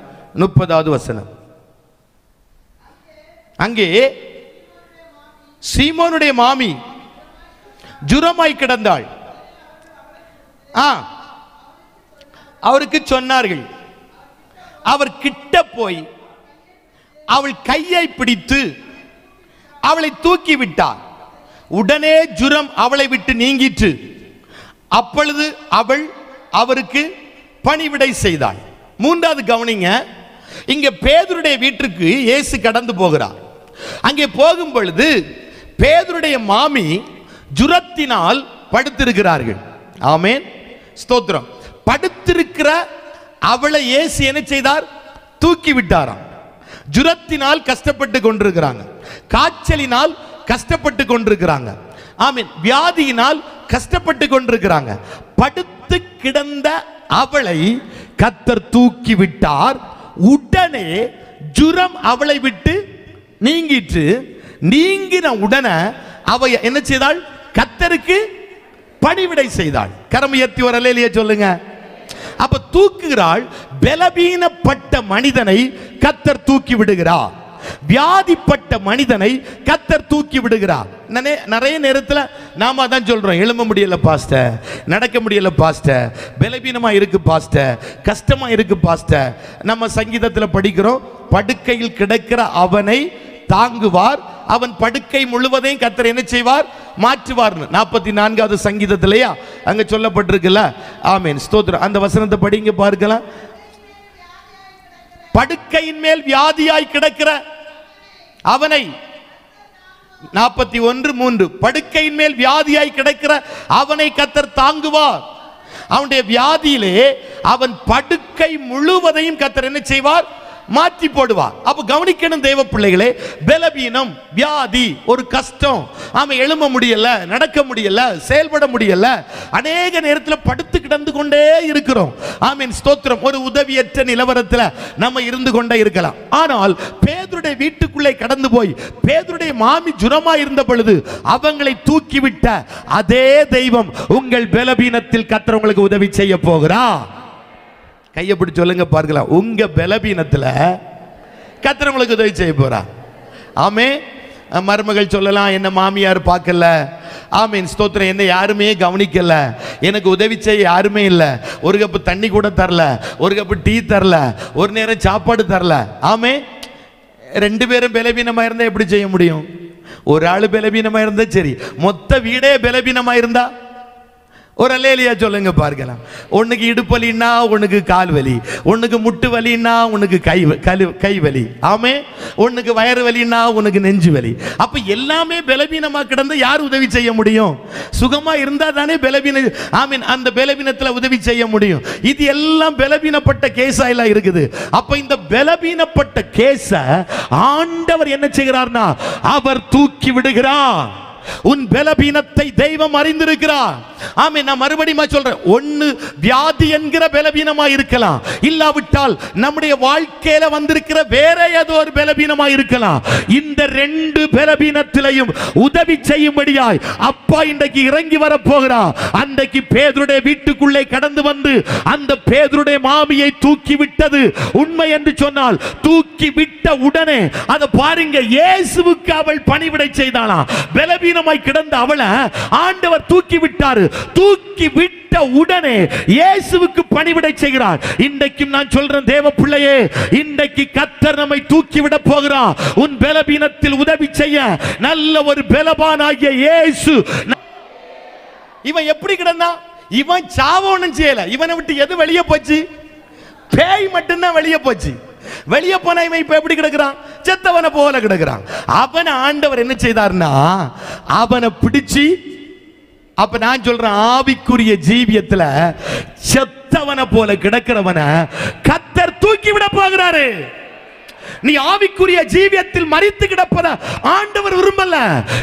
30வது வசனம். அங்கே சீமோனுடைய மாமி ஜுரமாய் கிடந்தாள். அவருக்கு சொன்னார்கள். அவர் கிட்ட போய் அவள் கையை பிடித்து அவளை தூக்கி விட்டார். உடனே ஜுரம் அவளை விட்டு நீங்கிற்று. அப்பொழுது அவள் அவருக்கு பணிவிடை செய்தாள். மூன்றாவது கவனிங்க, இங்க பேதுருடைய வீட்டுக்கு இயேசு கடந்து போகிறார். அங்கே போகும் பொழுது பேதுருடைய மாமி ஜுரத்தினால் படுத்திருக்கிறார்கள். ஆமென் ஸ்தோத்திரம். படுத்திருக்கிற அவளை இயேசு என்ன செய்தார்? தூக்கி விட்டாராம். ஜுரத்தினால் கஷ்டப்பட்டு கொண்டிருக்கிறாங்க, காய்ச்சலினால் கஷ்டப்பட்டு கொண்டிருக்கிறாங்க, ஆமென் வியாதியினால் கஷ்டப்பட்டு கொண்டிருக்கிறாங்க. படுத்து கிடந்த அவளை கர்த்தர் தூக்கி விட்டார். உடனே ஜுரம் அவளை விட்டு நீங்கிற்று. நீங்கின உடனே அவ என்ன செய்தாள்? கர்த்தருக்கு பணிவிடை செய்தாள். கரம் உயர்த்தி ஒரு அல்லேலூயா சொல்லுங்க. அப்ப தூக்குகிறாள். பலவீனப்பட்ட மனிதனை கர்த்தர் தூக்கி விடுகிறார். வியாதிப்பட்ட மனிதனை கர்த்தர் தூக்கி விடுகிறார். நிறைய நேரத்தில் நாம அதான் சொல்றோம், எழும்ப முடியல பாஸ்டர், நடக்க முடியல பாஸ்டர், பலவீனமா இருக்கு பாஸ்டர், கஷ்டமா இருக்கு பாஸ்டர். நம்ம சங்கீதத்தில் படிக்கிறோம், படுக்கையில் கிடக்கிற அவனை தாங்குவார், அவன் படுக்கை முழுவதையும் கர்த்தர் என்ன செய்வார்? மாற்றுவார். 44வது சங்கீதத்திலேயா அங்க சொல்லப்பட்டிருக்குல்ல. ஆமென், ஸ்தோத்திரம். அந்த வசனத்தை படிங்க பார்க்கலாம். படுக்கையின் மேல் வியாதியாய் கிடக்கிற அவனை, 41:3, படுக்கையின் மேல் வியாதியாய் கிடக்கிற அவனை கர்த்தர் தாங்குவார். அவனுடைய வியாதியிலே அவன் படுக்கை முழுவதையும் கர்த்தர் என்ன செய்வார்? மாற்றி போடுவார். அப்ப கவனிக்கணும் தேவ பிள்ளைகளே, பலவீனம், வியாதி, ஒரு கஷ்டம், அவன் எழும்ப முடியல, நடக்க முடியல, செயல்பட முடியல, அநேக நேரத்தில் படுத்து கிடந்து கொண்டே இருக்கிறோம். ஆமென், ஸ்தோத்திரம். ஒரு உதவியற்ற நிலவரத்தில் நம்ம இருந்து கொண்டே இருக்கலாம். ஆனால் பேதுருடைய வீட்டுக்குள்ளே கடந்து போய் பேதுருடைய மாமி ஜுரமா இருந்த பொழுது அவங்களை தூக்கிவிட்ட அதே தெய்வம் உங்கள் பலவீனத்தில் கர்த்தர் உங்களுக்கு உதவி செய்ய போகிறார். கையை பிடிச்சு சொல்லுங்க பார்க்கலாம், உங்க பலவீனத்தில் கர்த்தர் உங்களுக்கு உதவி செய்ய போறா. ஆமே, மருமகள் சொல்லலாம், என்ன மாமியார் பார்க்கல, ஆமீன், ஸ்தோத்திரம், என்ன யாருமே கவனிக்கல, எனக்கு உதவி செய்ய யாருமே இல்லை, ஒரு கப்பு தண்ணி கூட தரல, ஒரு கப்பு டீ தரல, ஒரு நேரம் சாப்பாடு தரல. ஆமே, 2 பேரும் பலவீனமா இருந்தா எப்படி செய்ய முடியும்? ஒரு ஆளு பலவீனமா இருந்தா சரி, மொத்த வீடே பலவீனமா இருந்தா ஒரு அல்லேலூயா சொல்லுங்க பார்க்கலாம். உனக்கு இடுப்பு வலின்னா உனக்கு கால் வலி, உனக்கு முட்டு வலின்னா உனக்கு கை வலி, ஆமே, உனக்கு வயிறு வலின்னா உனக்கு நெஞ்சு வலி. அப்ப எல்லாமே பலவீனமா கிடந்து யார் உதவி செய்ய முடியும்? சுகமா இருந்தா தானே பலவீன, ஆமீன், அந்த பலவீனத்துல உதவி செய்ய முடியும். இது எல்லாம் பலவீனப்பட்ட கேஸா எல்லாம் இருக்குது. அப்ப இந்த பலவீனப்பட்ட கேஸ ஆண்டவர் என்ன செய்கிறார்னா அவர் தூக்கி விடுகிறார். உன் பலவீனத்தை தெய்வம் அறிந்திருக்கிறார். ஆமே, நான் மறுபடியும் சொல்றேன், ஒன்னு வியாதி என்கிற பலவீனமா இருக்கலாம், இல்லாவிட்டால் நம்முடைய வாழ்க்கையில வந்திருக்கிற வேற ஏதோ ஒரு பலவீனமா இருக்கலாம். இந்த 2 பலவீனத்திலையும் உதவி செய்யும்படியாய் அப்பா இன்றைக்கு இறங்கி வர போகிறார். அன்றைக்கு பேதுருடைய வீட்டுக்குள்ளே கடந்து வந்து அந்த பேதுருடைய மாமியை தூக்கி விட்டது உண்மை என்று சொன்னால், தூக்கி விட்ட உடனே அதை பாருங்க, இயேசுவுக்கு அவள் பணிவிடை செய்தாளாம். பலவீனமாய் கிடந்த அவளை ஆண்டவர் தூக்கி விட்டாரு. தூக்கி விட்ட உடனே இயேசுவுக்கு பணிவிடை செய்கிறார். இன்றைக்கும் நான் சொல்றேன் தேவ பிள்ளையே, இன்றைக்கு கர்த்தர் நம்மை தூக்கி விட போகிறார். உன் பலவீனத்தில் உதவி செய்ய நல்ல ஒரு பலவானாகிய இயேசு. இவன் எப்படி கிடந்தான்? இவன் சாவணும் செய்யல. இவனை விட்டு எது வெளியே போச்சு? பேய் மட்டும்தான் வெளியே போச்சு. வெளியே போன இவன் இப்ப எப்படி கிடக்குறான்? செத்தவனை போல கிடக்குறான். அவனை ஆண்டவர் என்ன செய்தார்னா அவனை பிடிச்சு, அப்ப நான் சொல்றேன், ஆவிக்குரிய ஜீவியத்துல செத்தவனை போல கிடக்கிறவன கர்த்தர் தூக்கி விட போகிறாரு. நீ ஆவிக்குரிய ஜீவியத்தில் மரித்து கிடப்பத ஆண்டவர் விரும்பல.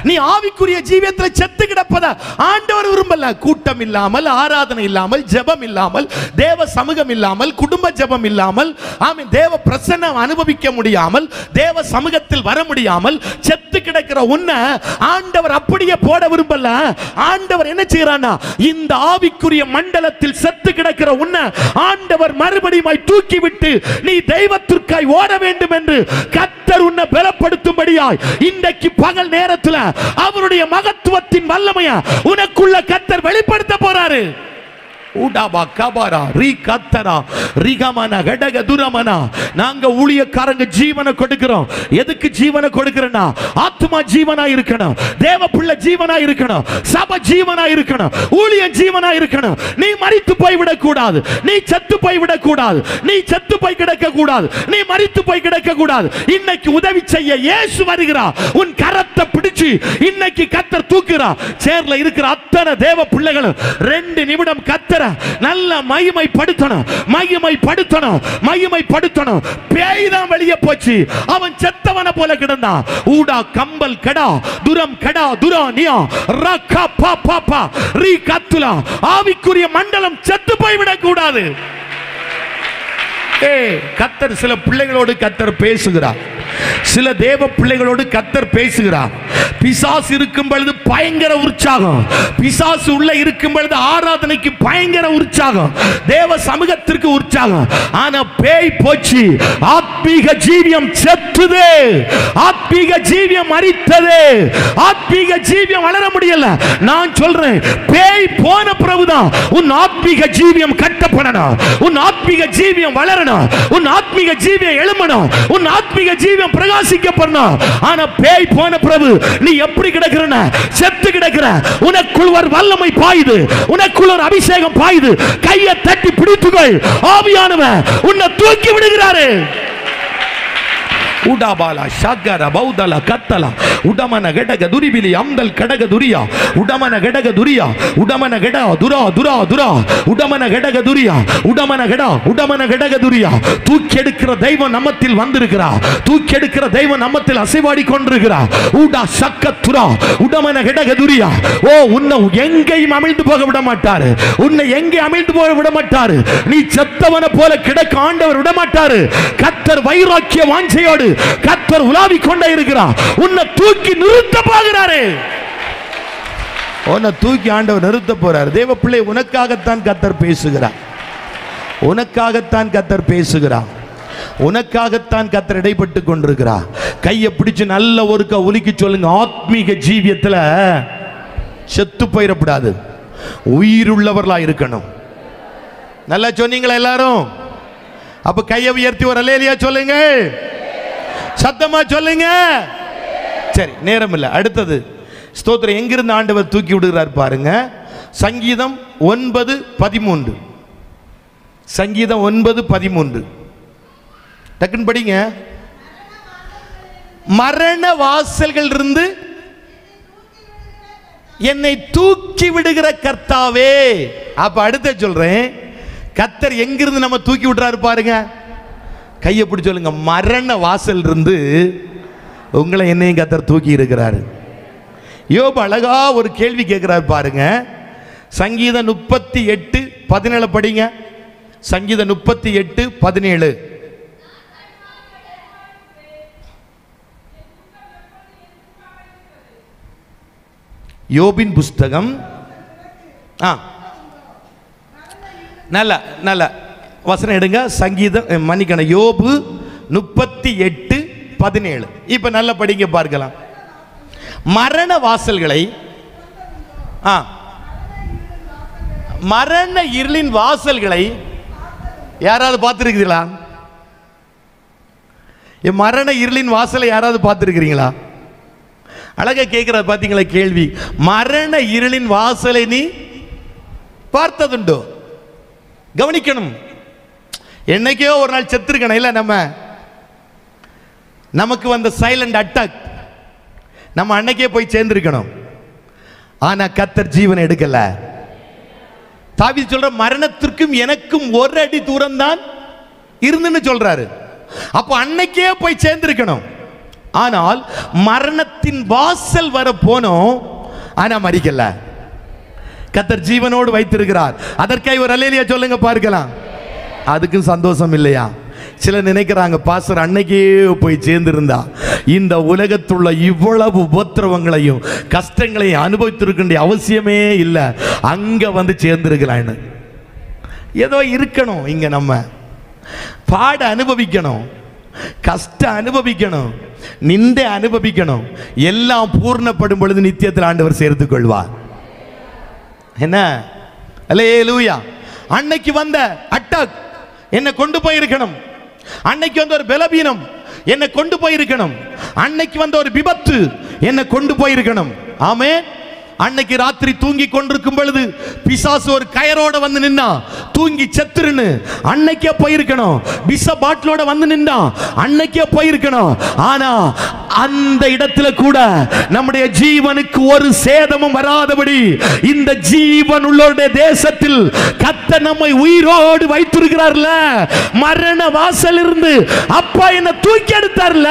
நீ ஆவிக்குரிய ஜீவியத்தில் செத்து கிடப்பத ஆண்டவர் விரும்பல. கூட்டம் இல்லாமல், ஆராதனை இல்லாமல், ஜெபம் இல்லாமல், தேவ சமூகம் இல்லாமல், குடும்ப ஜெபம் இல்லாமல், ஆமென், தேவ பிரசன்னம் அனுபவிக்க முடியாமல், தேவ சமூகத்தில் வர முடியாமல் செத்து கிடக்கிற உன்னை ஆண்டவர் அப்படியே போட விரும்பல. ஆண்டவர் என்ன செய்யறானா, இந்த ஆவிக்குரிய மண்டலத்தில் செத்து கிடக்கிற உன்னை ஆண்டவர் மறுபடியும் தூக்கி விட்டு நீ தெய்வத்திற்காய் ஓட வேண்டும் என்று கர்த்தர் உன்னை பலப்படுத்தும்படியாய் இன்றைக்கு பகல் நேரத்தில் அவருடைய மகத்துவத்தின் வல்லமையை உனக்குள்ள கர்த்தர் வெளிப்படுத்த போறாரு. நாங்க ஊழியக்காரங்க ஜீவனை கொடுக்கிறோம். எதுக்கு ஜீவனை கொடுக்கிறோம்னா, ஆத்மா ஜீவனா இருக்கணும், தேவ பிள்ளை ஜீவனா இருக்கணும், சபை ஜீவனா இருக்கணும், ஊழியம் ஜீவனா இருக்கணும். நீ மரித்து போய்விடக் கூடாது, நீ செத்து போய்விடக் கூடாது, நீ செத்து போய் கிடக்க கூடாது, நீ மரித்து போய் கிடக்க கூடாது. இன்னைக்கு உதவி செய்ய இயேசு வருகிறார். உன் கரத்தை பிடிச்சு இன்னைக்கு கர்த்தர் தூக்குகிறார். சேர்ல இருக்கிற அத்தனை தேவ பிள்ளைகளும் 2 நிமிடம் கர்த்தர் நல்ல மகிமைப்படுத்தணும், மகிமைப்படுத்தணும், மகிமைப்படுத்தணும். பேய் தான் வெளியே போச்சு. அவன் செத்தவனை போல கிடந்தான். ஊடா கம்பல் கடா துரம் கடா துரானியா ரக்கா பா பா பா ரீ கத்துலா. ஆவிக்குரிய மண்டலம் செத்து போய்விடக் கூடாது. கர்த்தர் சில பிள்ளைகளோடு கர்த்தர் பேசுகிறார். சில தேவ பிள்ளைகளோடு கர்த்தர் பேசுகிறார். பிசாசு இருக்கும் பொழுது பயங்கர உற்சாகம், பிசாசு உள்ள இருக்கும் பொழுது ஆராதனைக்கு பயங்கர உற்சாகம், தேவ சமூகத்திற்கு உற்சாகம். ஆனா பேய் போச்சு, ஆத்மீக ஜீவியம் செத்துது, ஆத்மீக ஜீவியம் மரித்தது, ஆத்மீக ஜீவியம் வளர முடியல. நான் சொல்றேன், பேய் போன பிரபுதான் உன் ஆத்மீக ஜீவியம் கட்டப்படணும், உன் ஆத்மீக ஜீவியம் வளரணும், உன் ஆத்மீக ஜீவியம் எழும்பணும், உன் ஆத்மீக ஜீவியம் பிரகாசிக்கப்படணும். ஆனா பேய் போன பிரபு நீ எப்படி கிடக்குற? செத்து கிடக்குற. உனக்குள் ஒரு வல்லமை பாயுது, உனக்குள் ஒரு அபிஷேகம் பாயுது. கையை தட்டி பிடித்துகள், ஆவியானவர் உன்னை தூக்கி விடுகிறாரு. உடாபாலா ஷாகர பௌதல கத்தல உடமன கடக துரிபிலி அம்தல் கடக துரியா உடமன கடக துரியா உடமன கட துரா துரா துரா உடமன கடக துரியா உடமன கடக துரியா. தூக்கி எடுக்கிற தெய்வம் நம்மத்தில் வந்திருக்கிறார், தூக்கி எடுக்கிற தெய்வம் நம்மத்தில் அசைவாடி கொண்டிருக்கிறார். உடா சக்கத்துரா உடமன கடக துரியா. ஓ, உன்னை எங்கேயும் அமிழ்ந்து போக விட மாட்டாரு, உன்னை எங்கே அமிழ்ந்து போக விட மாட்டாரு. நீ செத்தவன போல கிடக்க ஆண்டவர் விட மாட்டாரு. கர்த்தர் வைராக்கிய வாஞ்சையோடு கர்த்தர் உலாவிக் கொண்டே இருக்கிறார். உன்னை தூக்கி நிறுத்த போகிறாரு, உன்னை தூக்கி ஆண்டவர் நிறுத்த போறார். தேவ பிள்ளை, உனக்காகத்தான் கர்த்தர் பேசுகிறார், உனக்காகத்தான் கர்த்தர் பேசுகிறார், உனக்காகத்தான் கர்த்தர் இடைப்பட்டு கொண்டிருக்கிறார். கையை பிடிச்சு நல்ல ஒருக்க ஒலிக்கி சொல்லுங்க, ஆத்மீக ஜீவியத்தில் செத்து போயிடக்கூடாது, உயிருள்ளவர்களா இருக்கணும். நல்லா சொன்னீங்களா எல்லாரும்? அப்ப கையை உயர்த்தி ஒரு அல்லேலூயா சொல்லுங்க, சத்தமா சொல்லுங்க. சரி, நேரம் இல்லை. அடுத்தது ஸ்தோத்திரம். எங்கிருந்து ஆண்டவர் தூக்கி விடுகிறார் பாருங்க. சங்கீதம் 9:13. சங்கீதம் 9:13 டக்குன்னு படிங்க. மரண வாசல்கள் இருந்து என்னை தூக்கி விடுகிற கர்த்தாவே. அப்ப அடுத்த சொல்றேன், கர்த்தர் எங்கிருந்து நம்ம தூக்கி விடுறாரு பாருங்க. கையை பிடிச்சு சொல்லுங்க, மரண வாசல் இருந்து உங்களை என்னையும் கர்த்தர் தூக்கி இருக்கிறாரு. யோபு அழகா ஒரு கேள்வி கேட்கிறார் பாருங்க. சங்கீதம் 38:17 படிங்க. சங்கீதம் 38:17. யோபின் புஸ்தகம். நல்ல நல்ல வசனம் எடுங்க. சங்கீதம் மன்னிக்கணும், யோபு 38:17. இப்ப நல்ல படிங்க பார்க்கலாம். மரண வாசல்களை, மரண இருளின் வாசல்களை யாராவது பார்த்திருக்கிறீங்களா? மரண இருளின் வாசலை யாராவது பார்த்திருக்கிறீங்களா? அழகா கேட்கிற பாத்தீங்களா கேள்வி. மரண இருளின் வாசலை நீ பார்த்ததுண்டோ? கவனிக்கணும். என்னைக்கோ ஒரு நாள் செத்துருக்கணும் இல்ல, நமக்கு வந்த சைலண்ட் அட்டாக் நம்ம அன்னைக்கே போய் சேர்ந்திருக்கணும். ஆனா கர்த்தர் ஜீவன் எடுக்கல. தாவீது சொல்ற, மரணத்திற்கும் எனக்கும் ஒரு அடி தூரம் தான் இருந்துன்னு சொல்றாரு. அப்போ அன்னைக்கே போய் சேர்ந்திருக்கணும். ஆனால் மரணத்தின் வாசல் வர போனோம், ஆனா மரிக்கல. கர்த்தர் ஜீவனோடு வைத்திருக்கிறார். அதற்காக ஒரு அல்லேலூயா சொல்லுங்க பார்க்கலாம். அதுக்கு சந்தோஷம் இல்லையா? சில நினைக்கிறாங்க, பாஸ்டர் அன்னைக்கே போய் சேர்ந்திருந்தா இந்த உலகத்துள்ள இவ்வளவு உபத்திரவங்களையும் கஷ்டங்களையும் அனுபவித்திருக்க அவசியமே இல்லை, அங்க வந்து சேர்ந்திருக்கலான்னு. ஏதோ இருக்கணும், இங்க நம்ம பாட அனுபவிக்கணும், கஷ்டம் அனுபவிக்கணும், நிந்தை அனுபவிக்கணும். எல்லாம் பூர்ணப்படும் பொழுது நித்தியத்தில் ஆண்டவர் சேர்த்துக் கொள்வார். என்ன அல்லேலூயா. அன்னைக்கு வந்த அட்டாக் என்னை கொண்டு போயிருக்கணும், அன்னைக்கு வந்த ஒரு பலவீனம் என்னை கொண்டு போயிருக்கணும், அன்னைக்கு வந்த ஒரு விபத்து என்னை கொண்டு போயிருக்கணும். ஆமென். அன்னைக்கு ராத்திரி தூங்கி கொண்டிருக்கும் பொழுது பிசாசு ஒரு கயரோட வந்து நின்னா, தூங்கி செத்துருன்னு அன்னைக்கே போயிருக்கணும். பிச பாட்டிலோட வந்து நின்னா அன்னைக்கே போயிருக்கணும். ஆனா அந்த இடத்துல கூட நம்முடைய ஜீவனுக்கு ஒரு சேதமும் வராதபடி இந்த ஜீவன் உள்ள தேசத்தில் கர்த்தர் நம்மை உயிரோடு வைத்திருக்கிறார்ல. மரண வாசல் இருந்து அப்பா என்ன தூக்கி எடுத்தார்ல.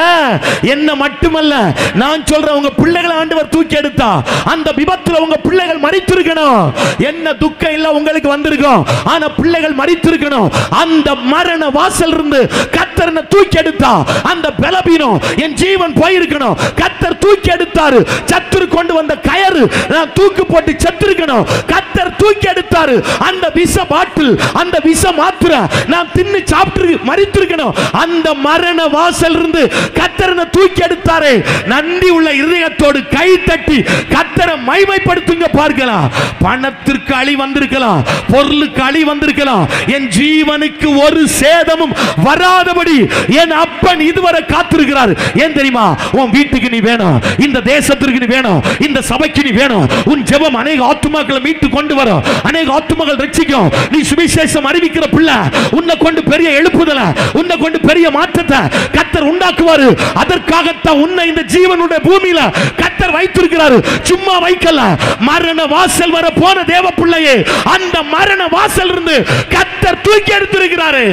என்ன மட்டுமல்ல, நான் சொல்றேன், உங்க பிள்ளைகளை ஆண்டவர் தூக்கி எடுத்தா அந்த விபத்துல உங்க பிள்ளைகள் மரித்திருக்கணும். என்ன துக்கம் இல்ல உங்களுக்கு வந்திருக்கும், ஆனா பிள்ளைகள் மரித்திருக்கணும். அந்த மரண வாசல் இருந்து கர்த்தர் என்ன தூக்கி எடுத்தா அந்த பலவீனம் என் ஜீவன் போயிருக்கணும். கர்த்தர் தூக்கி எடுத்தாரு. சத்துரு கொண்டு வந்த கயறு நான் தூக்கு போட்டு செத்திருக்கணும். கர்த்தர் தூக்கி எடுத்தாரு. அந்த விஷ பாட்டில், அந்த விஷ மாத்திரை நான் தின்னு சாப்பிட்டு மரித்திருக்கணும். அந்த மரண வாசல் இருந்து கர்த்தர் என்ன தூக்கி எடுத்தாரே. நன்றி உள்ள இதயத்தோடு கை தட்டி கர்த்தரை மகிமைப்படுத்துங்க. பார்க்கலாம், பணத்திற்கு அழி வந்திருக்கலாம், பொருளுக்கு அழி வந்திருக்கலாம், என் ஜீவனுக்கு ஒரு சேதமும் வராதபடி என் அப்பன் இதுவரை காத்திருக்கிறார். ஏன் தெரியுமா? உன் வீட்டுக்கு நீ வேணும், இந்த தேசத்திற்கு நீ வேணும், இந்த சபைக்கு நீ வேணும். உன் ஜெபம் அநேக ஆத்துமாக்களை மீட்டு கொண்டு வரும், அநேக ஆத்துமாக்கள் ரட்சிக்கும். நீ சுவிசேஷம் அறிவிக்கிற பிள்ளை, உன்னை கொண்டு பெரிய எழுப்புதல, உன்னை கொண்டு பெரிய மாற்றத்தை கர்த்தர் உண்டாக்குவாரு. அதற்காகத்தான் உன்னை இந்த ஜீவனுடைய பூமியில கர்த்தர் வைத்திருக்கிறார். சும்மா வைக்கல. மரண வாசல் வர போன தேவ பிள்ளையே, அந்த மரண வாசல் இருந்து கர்த்தர் தூக்கி எடுத்திருக்கிறாரு.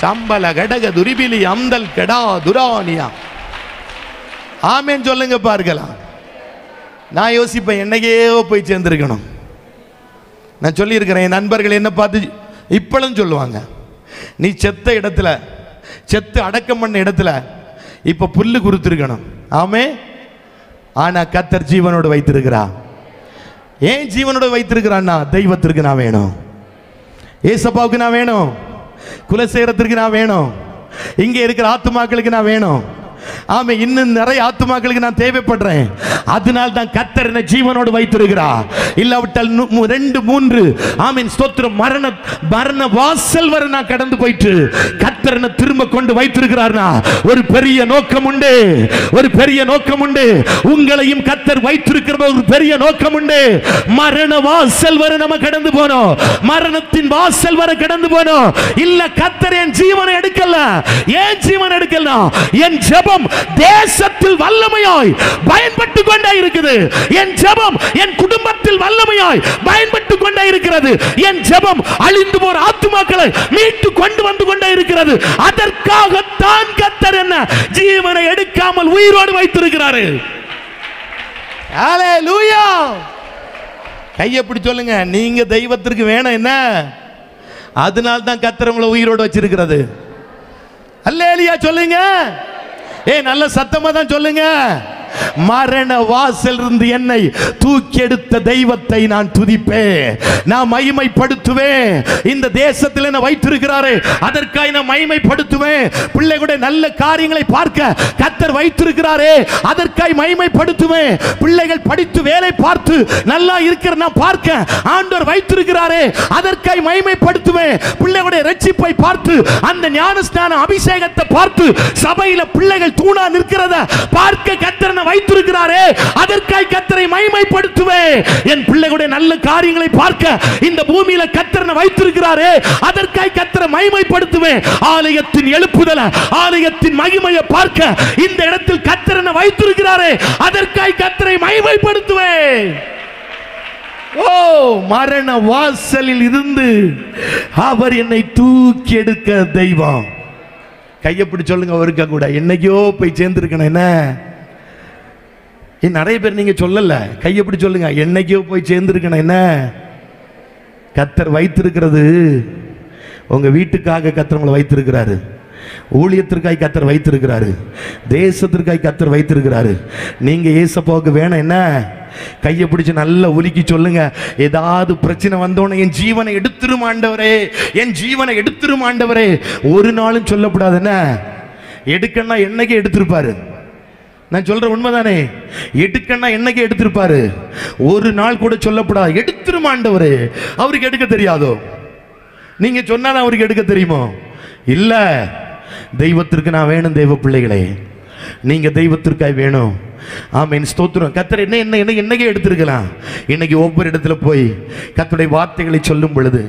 சம்பல கடக துரிபிலி அம்தல் கடா துரானியா. ஆமென் சொல்லுங்க. பார்க்கலாம், நான் யோசிப்பேன், என்னைக்கே போய் சேர்ந்திருக்கணும். நான் சொல்லி இருக்கிறேன், என் நண்பர்கள் என்ன பார்த்து இப்பளும் சொல்லுவாங்க, நீ செத்த இடத்துல, செத்து அடக்கம் பண்ண இடத்துல இப்ப புல்லு குறுத்திருக்கணும். ஆமே. ஆனா கர்த்தர் ஜீவனோடு வைத்திருக்கிறா. ஏன் ஜீவனோடு வைத்திருக்கிறான்னா, தெய்வத்திற்கு நான் வேணும், ஏசப்பாவுக்கு நான் வேணும், குலசேரத்திற்கு நான் வேணும், இங்க இருக்கிற ஆத்துமாக்களுக்கு நான் வேணும். ஆமே, இன்னும் நிறைய ஆத்துமாக்களுக்கு நான் தேவைப்படுறேன். அதனால தான் கர்த்தர் என்ன ஜீவனோடு வைத்திருக்கிறார். இல்லாவிட்டால் 2 3 ஆமென் ஸ்தோத்திரம் மரண வாசல் வரை நான் கடந்து போயிட்டு கர்த்தர் என்ன திரும்ப கொண்டு வைத்திருக்கிறார்னா ஒரு பெரிய நோக்கம் உண்டு, ஒரு பெரிய நோக்கம் உண்டு. உங்களையும் கர்த்தர் வைத்திருக்கிற ஒரு பெரிய நோக்கம் உண்டு. மரண வாசல் வரை நம்ம கடந்து போனோம், மரணத்தின் வாசல் வரை கடந்து போனோம். இல்ல, கர்த்தர் என் ஜீவனை எடுக்கல. ஏன் ஜீவன் எடுக்கல? என் ஜெபம் தேசத்தில் வல்லமையாய் பயன்பட்டு கொண்டே இருக்குது. என் ஜெபம் என் குடும்பத்தில் வல்லமையாய் பயன்பட்டு கொண்டே இருக்கிறது. என் ஜெபம் அழிந்து போற ஆத்துமாக்களை மீட்டு கொண்டு வந்து கொண்டே இருக்கிறது. அதற்காகத்தான் கர்த்தர் என்ன ஜீவனை எடுக்காமல் உயிரோடு வைத்திருக்கிறார். ஹalleluya. கையை பிடி சொல்லுங்க, நீங்க தெய்வத்திற்கு வேணும் என்ன, அதனால தான் கர்த்தர் உங்களை உயிரோடு வச்சிருக்கிறது. ஹalleluya சொல்லுங்க. நல்ல சத்தமா தான் சொல்லுங்க. மரண வாசல் இருந்து என்னை தூக்கி எடுத்த தெய்வத்தை நான் துதிப்பேன், நான் மகிமைப்படுத்துவேன். இந்த தேசத்தில் என்ன வைத்திருக்கிறாரே, அதற்காக நான் மகிமைப்படுத்துவேன். பிள்ளைகளுடைய நல்ல காரியங்களை பார்க்க கர்த்தர் வைத்திருக்கிறாரே, அதற்காக மகிமைப்படுத்துவேன். பிள்ளைகள் படித்து வேலை பார்த்து நல்லா இருக்கிற நான் பார்க்க ஆண்டவர் வைத்திருக்கிறாரே, அதற்காக மகிமைப்படுத்துவேன். பிள்ளைகளுடைய ரட்சிப்பை பார்த்து, அந்த ஞானஸ்நான அபிஷேகத்தை பார்த்து, சபையில பிள்ளைகள் தூணா நிற்கிறத பார்க்க கர்த்தர் வைத்திருக்கிறாரே, அதற்காக கர்த்தரை மகிமைப்படுத்துவேன். என் பிள்ளைகளுடைய நல்ல காரியங்களை பார்க்க இந்த பூமியில கர்த்தரை வைத்திருக்கிறாரே, அதற்காக கர்த்தரை மகிமைப்படுத்துவேன். ஆலயத்தின் எழுப்புதல, ஆலயத்தின் மகிமையை பார்க்க இந்த இடத்தில் கர்த்தரை வைத்திருக்கிறாரே, அதற்காக கர்த்தரை மகிமைப்படுத்துவேன். ஓ, மரண வாசலில் இருந்து அவர் என்னை தூக்கி எடுக்க தெய்வம். கையை பிடி சொல்லுங்க, ஒருக்க கூட என்னைக்கோ போய் சேர்ந்திருக்கணும். என்ன நிறைய பேர் நீங்க சொல்லல, கையை பிடி சொல்லுங்க, என்னைக்கோ போய் சேர்ந்திருக்கணும். என்ன கர்த்தர் வைத்திருக்கிறது உங்க வீட்டுக்காக கர்த்தர் உங்களை வைத்திருக்கிறாரு, ஊழியத்திற்காக கர்த்தர் வைத்திருக்கிறாரு, தேசத்திற்காக கர்த்தர் வைத்திருக்கிறாரு. நீங்க ஏசப்பாவுக்கு வேணும் என்ன, கையை பிடிச்சு நல்லா உலுக்கி சொல்லுங்க. ஏதாவது பிரச்சனை வந்தோன்னு என் ஜீவனை எடுத்துரும் ஆண்டவரே, என் ஜீவனை எடுத்துரும் ஆண்டவரே. ஒரு நாளும் சொல்லக்கூடாது. என்ன எடுக்கன்னா என்னைக்கே எடுத்திருப்பாரு. நான் சொல்ற உண்மைதானே, எடுக்கன்னா என்னைக்கே எடுத்திருப்பாரு. ஒரு நாள் கூட சொல்லப்படாது எடுத்துரும் ஆண்டவரே. அவருக்கு எடுக்க தெரியாதோ? நீங்க சொன்னாலும் அவருக்கு எடுக்க தெரியுமோ? இல்ல. தெய்வத்திற்கு நான் வேணும். தெய்வ பிள்ளைகளே, நீங்க தெய்வத்திற்காய் வேணும். ஆமென், ஸ்தோத்திரம். கர்த்தர் இன்னைக்கே எடுத்திருக்கலாம். இன்னைக்கு ஒவ்வொரு இடத்துல போய் கர்த்தருடைய வார்த்தைகளை சொல்லும் பொழுது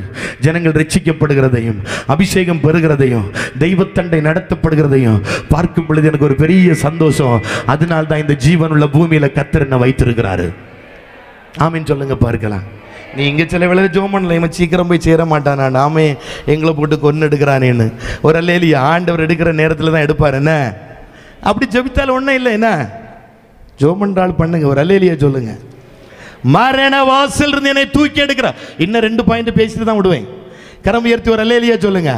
ஜனங்கள் ரட்சிக்கப்படுகிறதையும் அபிஷேகம் பெறுகிறதையும் தெய்வத்தண்டை நடத்தப்படுகிறதையும் பார்க்கும் பொழுது எனக்கு ஒரு பெரிய சந்தோஷம். அதனால தான் இந்த ஜீவனுள்ள பூமியில கர்த்தர் என்ன வைத்திருக்கிறாரு. ஆமென் சொல்லுங்க பார்க்கலாம். நீ இங்கே சில வேலை ஜோம் பண்ணல, இவன் சீக்கிரம் போய் சேர மாட்டானா, நாமே எங்களை போட்டு கொன்று எடுக்கிறானேன்னு. ஒரு அல்லேலியா, ஆண்டவர் எடுக்கிற நேரத்தில் தான் எடுப்பார். என்ன அப்படி ஜெபித்தாலும் ஒன்றும் இல்லை. என்ன ஜோம் பண்ணுறாள் பண்ணுங்க, ஒரு அல்லேலியா சொல்லுங்க. மரண வாசல் இருந்து என்னை தூக்கி எடுக்கிறார். இன்னும் 2 பாயிண்ட் பேசிட்டு தான் விடுவேன். கரம் உயர்த்தி ஒரு அல்லேலியா சொல்லுங்க.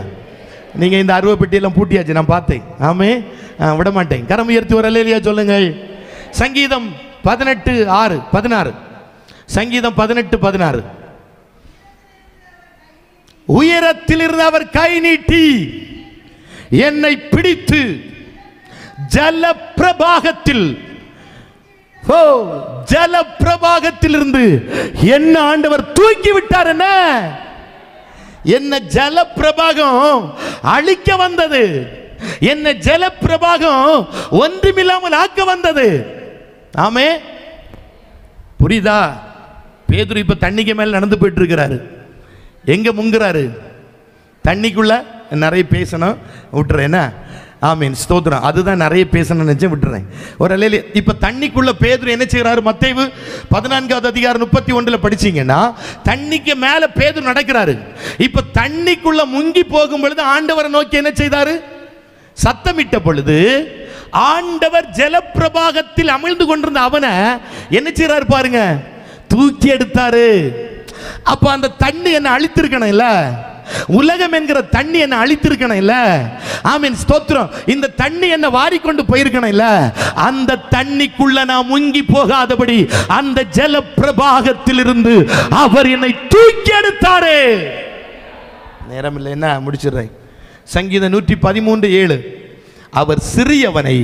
நீங்கள் இந்த 60 பெட்டியெல்லாம் பூட்டியாச்சு, நான் பார்த்தேன். ஆமே, விட மாட்டேன். கரம் உயர்த்தி ஒரு அல்லேலியா சொல்லுங்க. சங்கீதம் 18:16. சங்கீதம் 18:16. உயரத்தில் இருந்து அவர் கை நீட்டி என்னை பிடித்து ஜலப்பிரபாகத்தில் இருந்து என்ன ஆண்டவர் தூக்கி விட்டார். என்ன ஜலப்பிரபாகம் அழிக்க வந்தது, என்ன ஜலப்பிரபாகம் ஒன்றுமில்லாமல் ஆக்க வந்தது. ஆமே, புரியுதா? பேதுரு இப்ப தண்ணிக்கு மேல நடந்து போயிட்டு இருக்கிறாரு. எங்க முங்குறாரு? தண்ணிக்குள்ள. நிறைய பேசணும், விட்டுறேன். ஆமீன், ஸ்தோத்திரம். அதுதான் நிறைய பேசணும்னு நினைச்சேன், விட்டுறேன். ஒரு அல்லேலூயா. இப்ப தண்ணிக்குள்ள பேதுரு என்ன செய்யறாரு? மத்தேயு 14:31 படிச்சீங்கன்னா தண்ணிக்கு மேல பேதுரு நடக்கிறாரு. இப்ப தண்ணிக்குள்ள முங்கி போகும் பொழுது ஆண்டவரை நோக்கி என்ன செய்தாரு? சத்தமிட்ட பொழுது ஆண்டவர் ஜலப்பிரபாகத்தில் அமிழ்ந்து கொண்டிருந்த அவனை என்ன செய்யறாரு பாருங்க, தூக்கி எடுத்தாரு. அப்ப அந்த தண்ணி என்ன அழித்திருக்கணும் இல்ல? உலகம் என்கிற தண்ணி என்ன அழித்திருக்கணும் இல்ல? ஆமென், ஸ்தோத்திரம். இந்த தண்ணி என்ன வாரிக்கொண்டு போயிருக்கணும் இல்ல? அந்த தண்ணிக்குள்ள நான் முங்கி போகாதபடி அந்த ஜலப்பிரபாகத்தில் இருந்து அவர் என்னை தூக்கி எடுத்தாரு. நேரம் இல்லை, என்ன முடிச்சிடுறேன். சங்கீதம் 113:7. அவர் சிறியவனை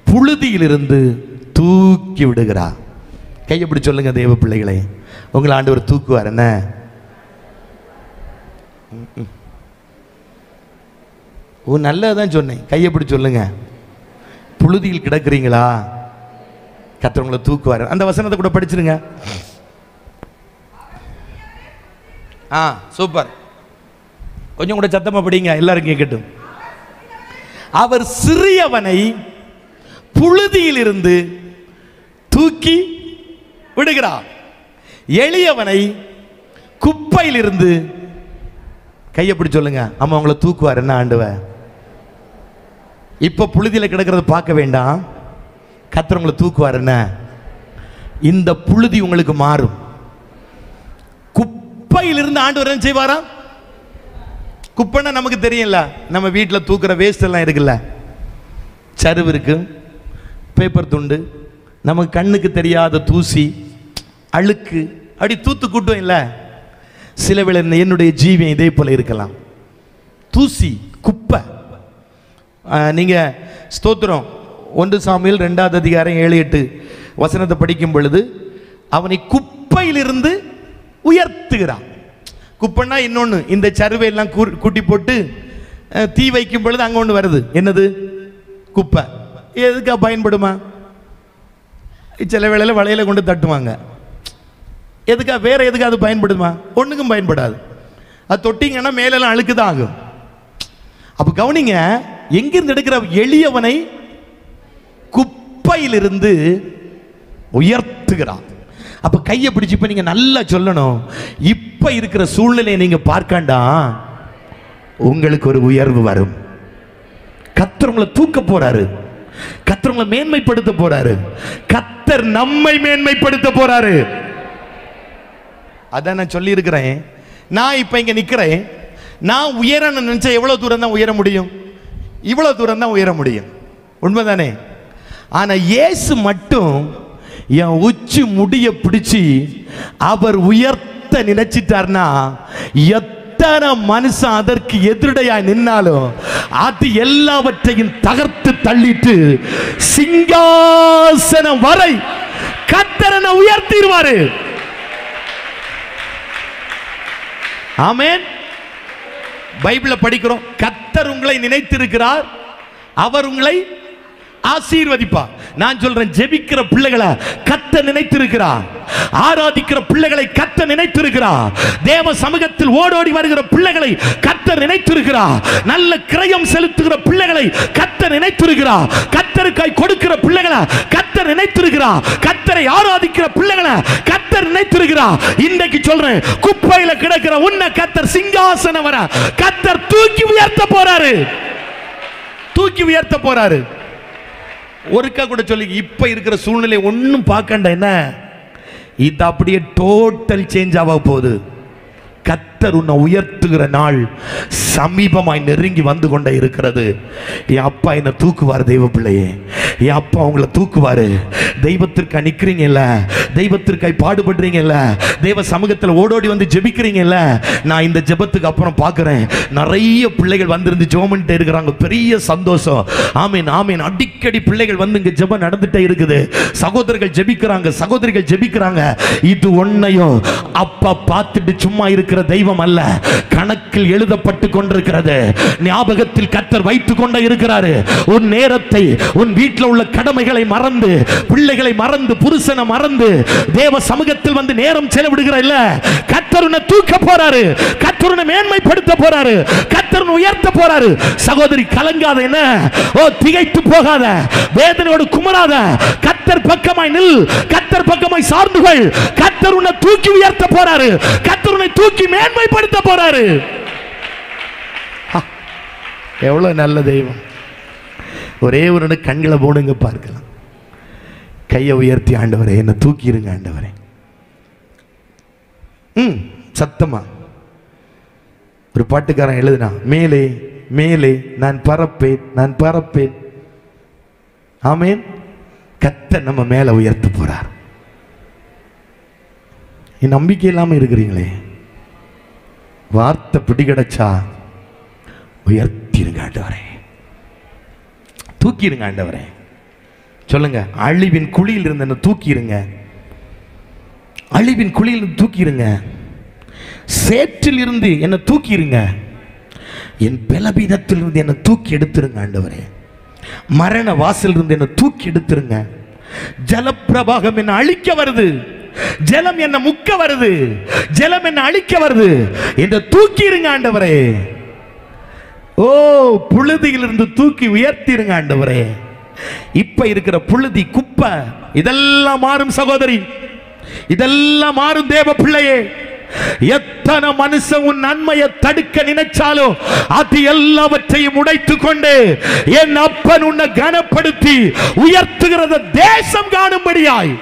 புழுதியிலிருந்து தூக்கி விடுகிறார். கையை பிடி சொல்லுங்க தேவ பிள்ளைகளே, உங்களை ஆண்டவர் தூக்குவார். என்ன நல்லதான் சொன்னேன். கையை பிடி சொல்லுங்க. புழுதியில் கிடக்குறீங்களா? கர்த்தர் உங்களை தூக்குவார். அந்த வசனத்தை கூட படிச்சிருங்க. சூப்பர். கொஞ்சம் கூட சத்தமா படிங்க, எல்லாரும் கேட்கட்டும். அவர் சிறியவனை புழுதியில் இருந்து தூக்கி விடுகிறார், எளியவனை குப்பையில் இருந்து. கையை பிடி சொல்லுங்க. அம்மா உங்களை தூக்குவார். என்ன ஆண்டவர் இப்ப புழுதியில கிடக்கிறத பார்க்க வேண்டாம், கர்த்தர் உங்களை தூக்குவார். என்ன இந்த புழுதி உங்களுக்கு மாறும். குப்பையில் இருந்து ஆண்டவர் என்ன செய்வாரா? குப்பைன்னா நமக்கு தெரியல, நம்ம வீட்டில் தூக்குற வேஸ்ட் எல்லாம் இருக்குல்ல, சருவு இருக்கு, பேப்பர் துண்டு, நமக்கு கண்ணுக்கு தெரியாத தூசி, அழுக்கு, அப்படி தூத்து கூட்டம் இல்லை. சில வேளை என்னுடைய ஜீவியம் இதே போல இருக்கலாம். தூசி, குப்பை. நீங்க ஸ்தோத்திரம் 1 சாமுவேல் 2:7-8 படிக்கும் பொழுது அவனை குப்பையிலிருந்து உயர்த்துகிறான். குப்பைன்னா இன்னொன்று, இந்த சருவையெல்லாம் கூட்டி போட்டு தீ வைக்கும் பொழுது அங்கே ஒன்று வருது. என்னது? குப்பை. எதுக்கா பயன்படுமா? சில வேளையில் வளையல கொண்டு தட்டுவாங்க. எதுக்கா? வேற எதுக்கு அது பயன்படுமா? ஒன்றுக்கும் பயன்படாது. அது தொட்டிங்கன்னா மேலெல்லாம் அழுக்கு தான் ஆகும். அப்போ கவனிங்க, எங்கிருந்து எடுக்கிற? எளியவனை குப்பையிலிருந்து உயர்த்துகிறான். அப்ப கையை பிடிச்சு இப்ப நீங்க நல்லா சொல்லணும், இப்ப இருக்கிற சூழ்நிலையை நீங்க பார்க்காண்டா உங்களுக்கு ஒரு உயர்வு வரும். கர்த்தர் உங்களை தூக்க போறாரு, கர்த்தர் உங்களை மேன்மைப்படுத்த போறாரு, கர்த்தர் நம்மை மேன்மைப்படுத்த போறாரு. அதான் நான் சொல்லி இருக்கிறேன். நான் இப்ப இங்க நிக்கிறேன், நான் உயரன்னு நினைச்சா எவ்வளவு தூரம் தான் உயர முடியும்? இவ்வளவு தூரம் தான் உயர முடியும், உண்மைதானே? ஆனா இயேசு மட்டும் என் உச்சி முடிய பிடிச்சி அவர் உயர்த்த நினைச்சிட்டார்னா, எத்தனை மனுஷன் அதற்கு எதிரடையா நின்னாலும் அது எல்லாவற்றையும் தகர்த்து தள்ளிட்டு சிங்காசனம் வரை கர்த்தரை உயர்த்திடுவாரு. ஆமென். பைபிள படிக்கிறோம், கர்த்தர் உங்களை நினைத்திருக்கிறார், அவர் உங்களை ஆசீர்வதிப்பா. நான் சொல்றேன், ஜெபிக்கிற பிள்ளைகளை கர்த்தர் நினைத்திருக்கிறார். ஆராதிக்கிற பிள்ளைகளை கர்த்தர் நினைத்திருக்கிறார். தேவ சமூகத்தில் ஓடோடி வருகிற பிள்ளைகளை கர்த்தர் நினைத்திருக்கிறார். நல்ல கிரயம் செலுத்துகிற பிள்ளைகளை கர்த்தர் நினைத்திருக்கிறார். கர்த்தருக்காய் கொடுக்கிற பிள்ளைகளை கர்த்தர் நினைத்திருக்கிறார். கர்த்தரை ஆராதிக்கிற பிள்ளைகளை கர்த்தர் நினைத்திருக்கிறார். இன்றைக்கு சொல்றேன், குப்பையில கிடக்கிற உன்னை கர்த்தர் சிங்காசனம் வர கர்த்தர் தூக்கி உயர்த்த போறாரு. தூக்கி உயர்த்த போறாரு. ஒருக்கா கூட சொல்லி, இப்ப இருக்கிற சூழ்நிலை ஒன்னும் பார்க்கണ്ട, என்ன இது அப்படியே டோட்டல் சேஞ்ச் ஆக போகுது. கர்த்தர் உன்னை உயர்த்துகிற நாள் சமீபமாய் நெருங்கி வந்து கொண்டே இருக்கிறது. என் அப்பா என்ன தூக்குவார், தெய்வ பிள்ளையே, என் அப்பா உங்களை தூக்குவாரு. தெய்வத்திற்காக நிற்கிறீங்கல்ல, தெய்வத்திற்காய் பாடுபடுறீங்கல்ல, தெய்வ சமூகத்தில் ஓடோடி வந்து ஜெபிக்கிறீங்கல்ல. நான் இந்த ஜெபத்துக்கு அப்புறம் பார்க்குறேன், நிறைய பிள்ளைகள் வந்திருந்து ஜெபம்ட்டே இருக்கிறாங்க. பெரிய சந்தோஷம். ஆமீன் ஆமீன். அடிக்கடி பிள்ளைகள் வந்து இங்கே ஜெபம் நடந்துட்டே இருக்குது. சகோதரர்கள் ஜெபிக்கிறாங்க, சகோதரிகள் ஜெபிக்கிறாங்க. இது ஒன்னையும் அப்பா பார்த்துட்டு சும்மா இருக்கிற தெய்வம் அல்ல, கணக்கில் எழுதப்பட்டு கொண்டிருக்கிறது. ஞாபகத்தில் கர்த்தர் வைத்துக் கொண்டே இருக்கிறாரு. உன் நேரத்தை, உன் வீட்டில் உள்ள கடமைகளை மறந்து, பிள்ளைகளை மறந்து, புருஷனை மறந்து தேவ சமூகத்தில் வந்து நேரம் செலவிடுகிற இல்ல, கர்த்தர் உன்னை தூக்க போறாரு. கர்த்தர் உன்னை மேன்மைப்படுத்த போறாரு. கர்த்தர் உன்னை உயர்த்த போறாரு. சகோதரி கலங்காத, என்ன ஓ திகைத்து போகாத, வேதனையோடு குமராத. கர்த்தர் பக்கமாய் நில், கர்த்தர் பக்கமாய் சார்ந்து கொள். கர்த்தர் உன்னை தூக்கி உயர்த்த போறாரு. கர்த்தர் உன்னை தூக்கி மேன்மைப்படுத்த போறாரு. எவ்வளவு நல்ல தெய்வம். ஒரே ஒரு கண்களை போடுங்க, பார்க்கலாம். கையை உயர்த்தி, ஆண்டவரே என்ன தூக்கிடுங்க ஆண்டவரே. சத்தமா ஒரு பாட்டுக்காரன் எழுதுனா, மேலே மேலே நான் பறப்பேன், நான் பறப்பேன். ஆமேன். கர்த்தர் நம்ம மேல உயர்த்த போறார். நம்பிக்கை இல்லாம இருக்கிறீங்களே, வார்த்தை பிடிக்கடைச்சா உயர்த்திருங்க ஆண்டவரே, தூக்கிடுங்க ஆண்டவரே. சொல்லுங்க, அழிவின் குழியில் இருந்து என்ன தூக்கிடுங்க, அழிவின் குழியில் தூக்கிடுங்க, சேற்றில் இருந்து என்ன தூக்கிடுங்க, என் பலவீனத்தில் இருந்து என்ன தூக்கி எடுத்துருங்க ஆண்டவரே, மரண வாசல் இருந்து என்ன தூக்கி எடுத்துருங்க. ஜலப்பிரவாகம் என்ன அழிக்க வருது, ஜலம் என்ன முக்க வருது, ஜலம் என்ன அழிக்க வருது, இந்த தூக்கிடுங்க ஆண்டவரே. ஓ, புழுதியிலிருந்து தூக்கி உயர்த்திருங்க ஆண்டவரே. இப்ப இருக்கிற புழுதி, குப்பை, இதெல்லாம் மாறும் சகோதரி, இதெல்லாம் மாறும் தேவ பிள்ளையே. எத்தனை மனுஷன் உன் நன்மையை தடுக்க நினைச்சாலும் அது எல்லாவற்றையும் உடைத்துக் கொண்டு என் அப்பன் உன்னை கனப்படுத்தி உயர்த்துகிறத தேசம் காணும்படியாய்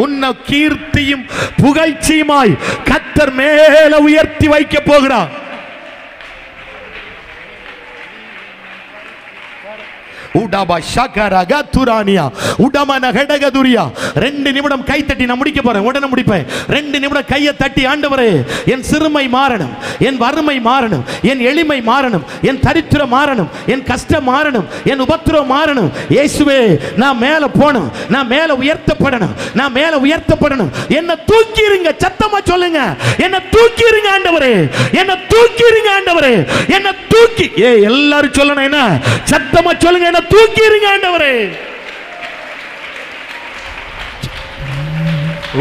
உன்னை கீர்த்தியும் புகழ்ச்சியுமாய் கர்த்தர் மேல உயர்த்தி வைக்க போகிறார். ரெண்டு நிமிடம் கை தட்டி நான் முடிக்க போறேன், உடனே முடிப்பேன். 2 நிமிடம் கையை தட்டி, ஆண்டவரே என் சிறுமை மாறணும், என் வறுமை மாறணும், என் எளிமை மாறணும், என் தரித்திரம் மாறணும், என் கஷ்டம் மாறணும், என் உபத்திரம் மாறணும். இயேசுவே, நான் மேல போகணும், நான் மேல உயர்த்தப்படணும், நான் மேல உயர்த்தப்படணும். என்ன தூக்கிருங்க, சத்தமா சொல்லுங்க, என்ன தூக்கிருங்க ஆண்டவரே, என்ன தூக்கிருங்க ஆண்டவரே, என்ன தூக்கி. எல்லாரும் சொல்லணும், என்ன சத்தமா சொல்லுங்க, என்ன தூக்கிருங்க ஆண்டவரே.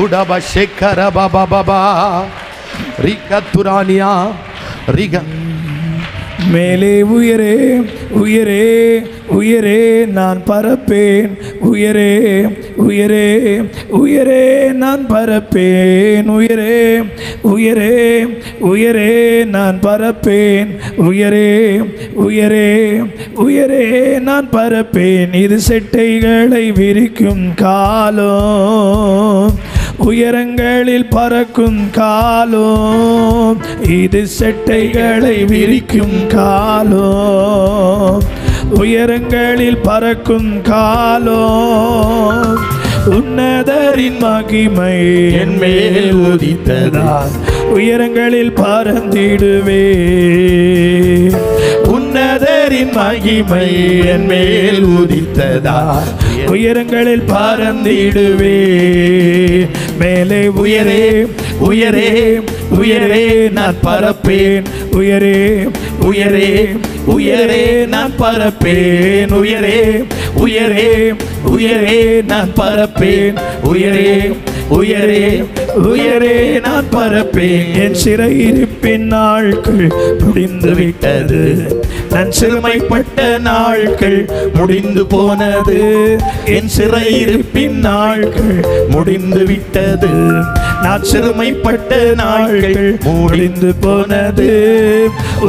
உடபா ஷேக்கர பாபா பாபா ரிகா துரானியா ரிகா. மேலே உயரே உயரே உயரே நான் பறப்பேன், உயரே உயரே உயரே நான் பறப்பேன், உயரே உயரே உயரே நான் பறப்பேன், உயரே உயரே உயரே நான் பறப்பேன். இது செட்டைகளை விரிக்கும் காலம், உயரங்களில் பறக்கும் காலம். இது செட்டைகளை விரிக்கும் காலம், உயரங்களில் பறக்கும் காலம். உன்னதரின் மகிமை என் மேல் உதித்ததால் உயரங்களில் பறந்திடுவே. உன்னதரின் மகிமை என் மேல் உதித்ததால் உயரங்களில் பறந்திடுவே. மேலே உயரே உயரே உயரே நான் பறப்பேன், உயரே உயரே உயரே நான் பறப்பேன், உயரே உயரே உயரே நான் பறப்பேன், உயரே உயரே உயரே நான் பறப்பேன். என் சிறையிருப்பின் நாட்கள் முடிந்து விட்டது, நான் சிறுமைப்பட்ட நாட்கள் முடிந்து போனது. என் சிறையிருப்பின் நாட்கள் முடிந்து விட்டது, நான் சிறுமைப்பட்ட நாட்கள் முடிந்து போனது.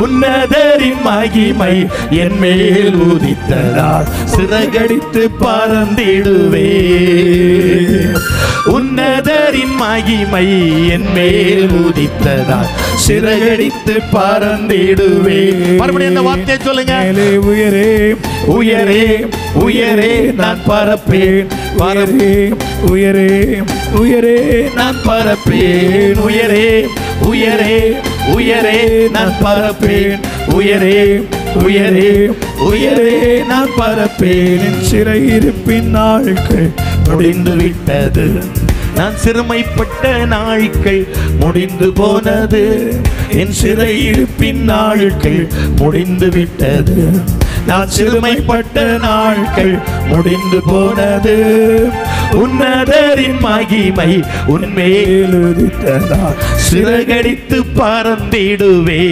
உன்னதரின் மகிமை என் மேல் உதித்ததால் சிறகடித்து பறந்திடுவே. உன்னதரின் மகிமை என் மேல் உதித்ததால் சிறகடித்து பறந்திடுவே. மறுபடியும் இந்த வார்த்தையை சொல்லுங்க. உயரே உயரே உயரே நான் பறப்பேன், பறப்பே உயரே உயரே நான் பறப்பேன், உயரே உயரே உயரே நான் பறப்பேன், உயரே உயரே உயரே நான் பறப்பேன். என் சிறையிருப்பின் நாட்கள் முடிந்து விட்டது, நான் சிறுமைப்பட்ட நாட்கள் முடிந்து போனது. என் சிறையிருப்பின் நாட்கள் முடிந்து விட்டது, நான் சிறுமைப்பட்ட நாட்கள் முடிந்து போனது. உன்னதரின் மகிமை உன்மேல் உதித்ததால் சிறகடித்து பறந்திடுவே.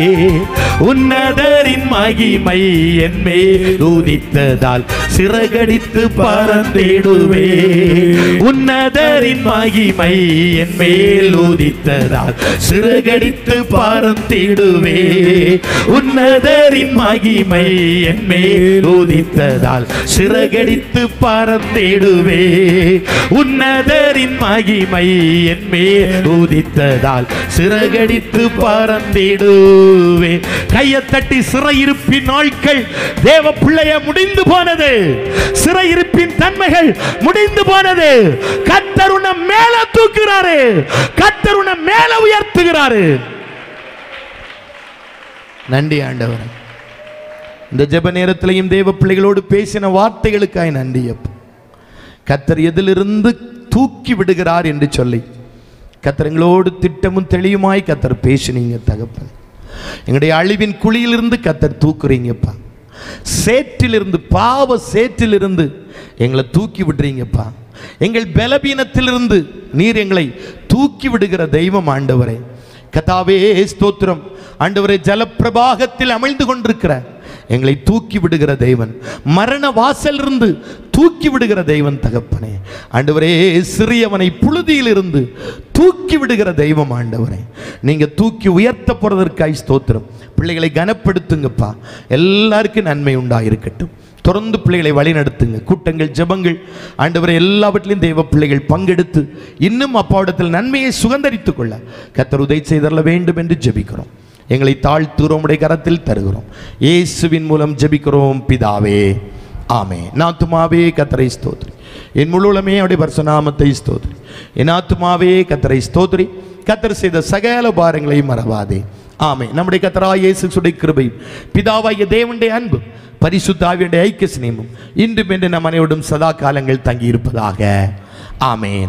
உன்னதரின் மகிமை என் மேல் உதித்ததால் சிறகடித்து பறந்திடுவே. உன்னதரின் மகிமை என் மேல் உதித்ததால் சிறகடித்து பறந்திடுவே. உன்னதரின் மகிமை என் மேல் உதித்ததால் சிறகடித்து பறந்திடுவே. உன்னதரின் மகிமை என் மேல் உதித்ததால் சிறகடித்து பறந்திடுவே. கையை தட்டி, சிறையிருப்பின் நாட்கள் தேவ பிள்ளைய முடிந்து போனது, சிறையிருப்பின் தன்மைகள் முடிந்து போனது. கர்த்தர் உன்னை மேல தூக்குறாரு, கர்த்தர் உன்னை மேல உயர்த்துகிறாரு. நன்றி ஆண்டவரே. இந்த ஜெப நேரத்திலையும் தேவ பிள்ளைகளோடு பேசின வார்த்தைகளுக்காய் நன்றி அப்பா. கர்த்தர் எதிலிருந்து தூக்கி விடுகிறார் என்று சொல்லி கர்த்தர் எங்களோடு திட்டமும் தெளிவுமாய் கர்த்தர் பேசினீங்க தகப்பன். எங்களுடைய அழிவின் குழியிலிருந்து கர்த்தர் தூக்குறீங்கப்பா. சேற்றிலிருந்து, பாவ சேற்றிலிருந்து எங்களை தூக்கி விடுறீங்கப்பா. எங்கள் பலவீனத்திலிருந்து நீர் எங்களை தூக்கி விடுகிற தெய்வம் ஆண்டவரே. கர்த்தாவே ஸ்தோத்திரம் ஆண்டவரே. ஜலப்பிரபாகத்தில் அமிழ்ந்து கொண்டிருக்கிற எங்களை தூக்கி விடுகிற தெய்வன், மரண வாசலிருந்து தூக்கி விடுகிற தெய்வன் தகப்பனே. ஆண்டவரே, சிறியவனை புழுதியிலிருந்து தூக்கி விடுகிற தெய்வம் ஆண்டவரே. நீங்க தூக்கி உயர்த்த போறதற்காய் ஸ்தோத்திரம். பிள்ளைகளை கனப்படுத்துங்கப்பா. எல்லாருக்கும் நன்மை உண்டாயிருக்கட்டும். தொடர்ந்து பிள்ளைகளை வழி நடத்துங்க. கூட்டங்கள், ஜெபங்கள் ஆண்டவரை எல்லாவற்றிலும் தெய்வ பிள்ளைகள் பங்கெடுத்து இன்னும் அப்பாவிடத்தில் நன்மையை சுகந்தரித்துக் கொள்ள கர்த்தர் உதவி செய்தரல வேண்டும் என்று ஜெபிக்கிறோம். எங்களை தாழ்த்துகிறோம், உடைய கரத்தில் தருகிறோம். இயேசுவின் மூலம் ஜெபிக்கிறோம் பிதாவே, ஆமென். என் ஆத்துமாவே கர்த்தரை ஸ்தோத்திரி, என் முழு உலகமே அவருடைய பரிசுநாமத்தை ஸ்தோத்திரி. என் ஆத்துமாவே கர்த்தரை ஸ்தோத்திரி, கர்த்தர் செய்த சகல பாரங்களை மறவாதே. ஆமென். நம்முடைய கர்த்தராகிய இயேசு கிறிஸ்துவின் கிருபை, பிதாவாகிய தேவனுடைய அன்பு, பரிசுத்த ஆவியுடைய ஐக்கிய சிநேகமும் இன்றும் என்று நம் அனைவரோடும் சதா காலங்கள் தங்கி இருப்பதாக. ஆமென்.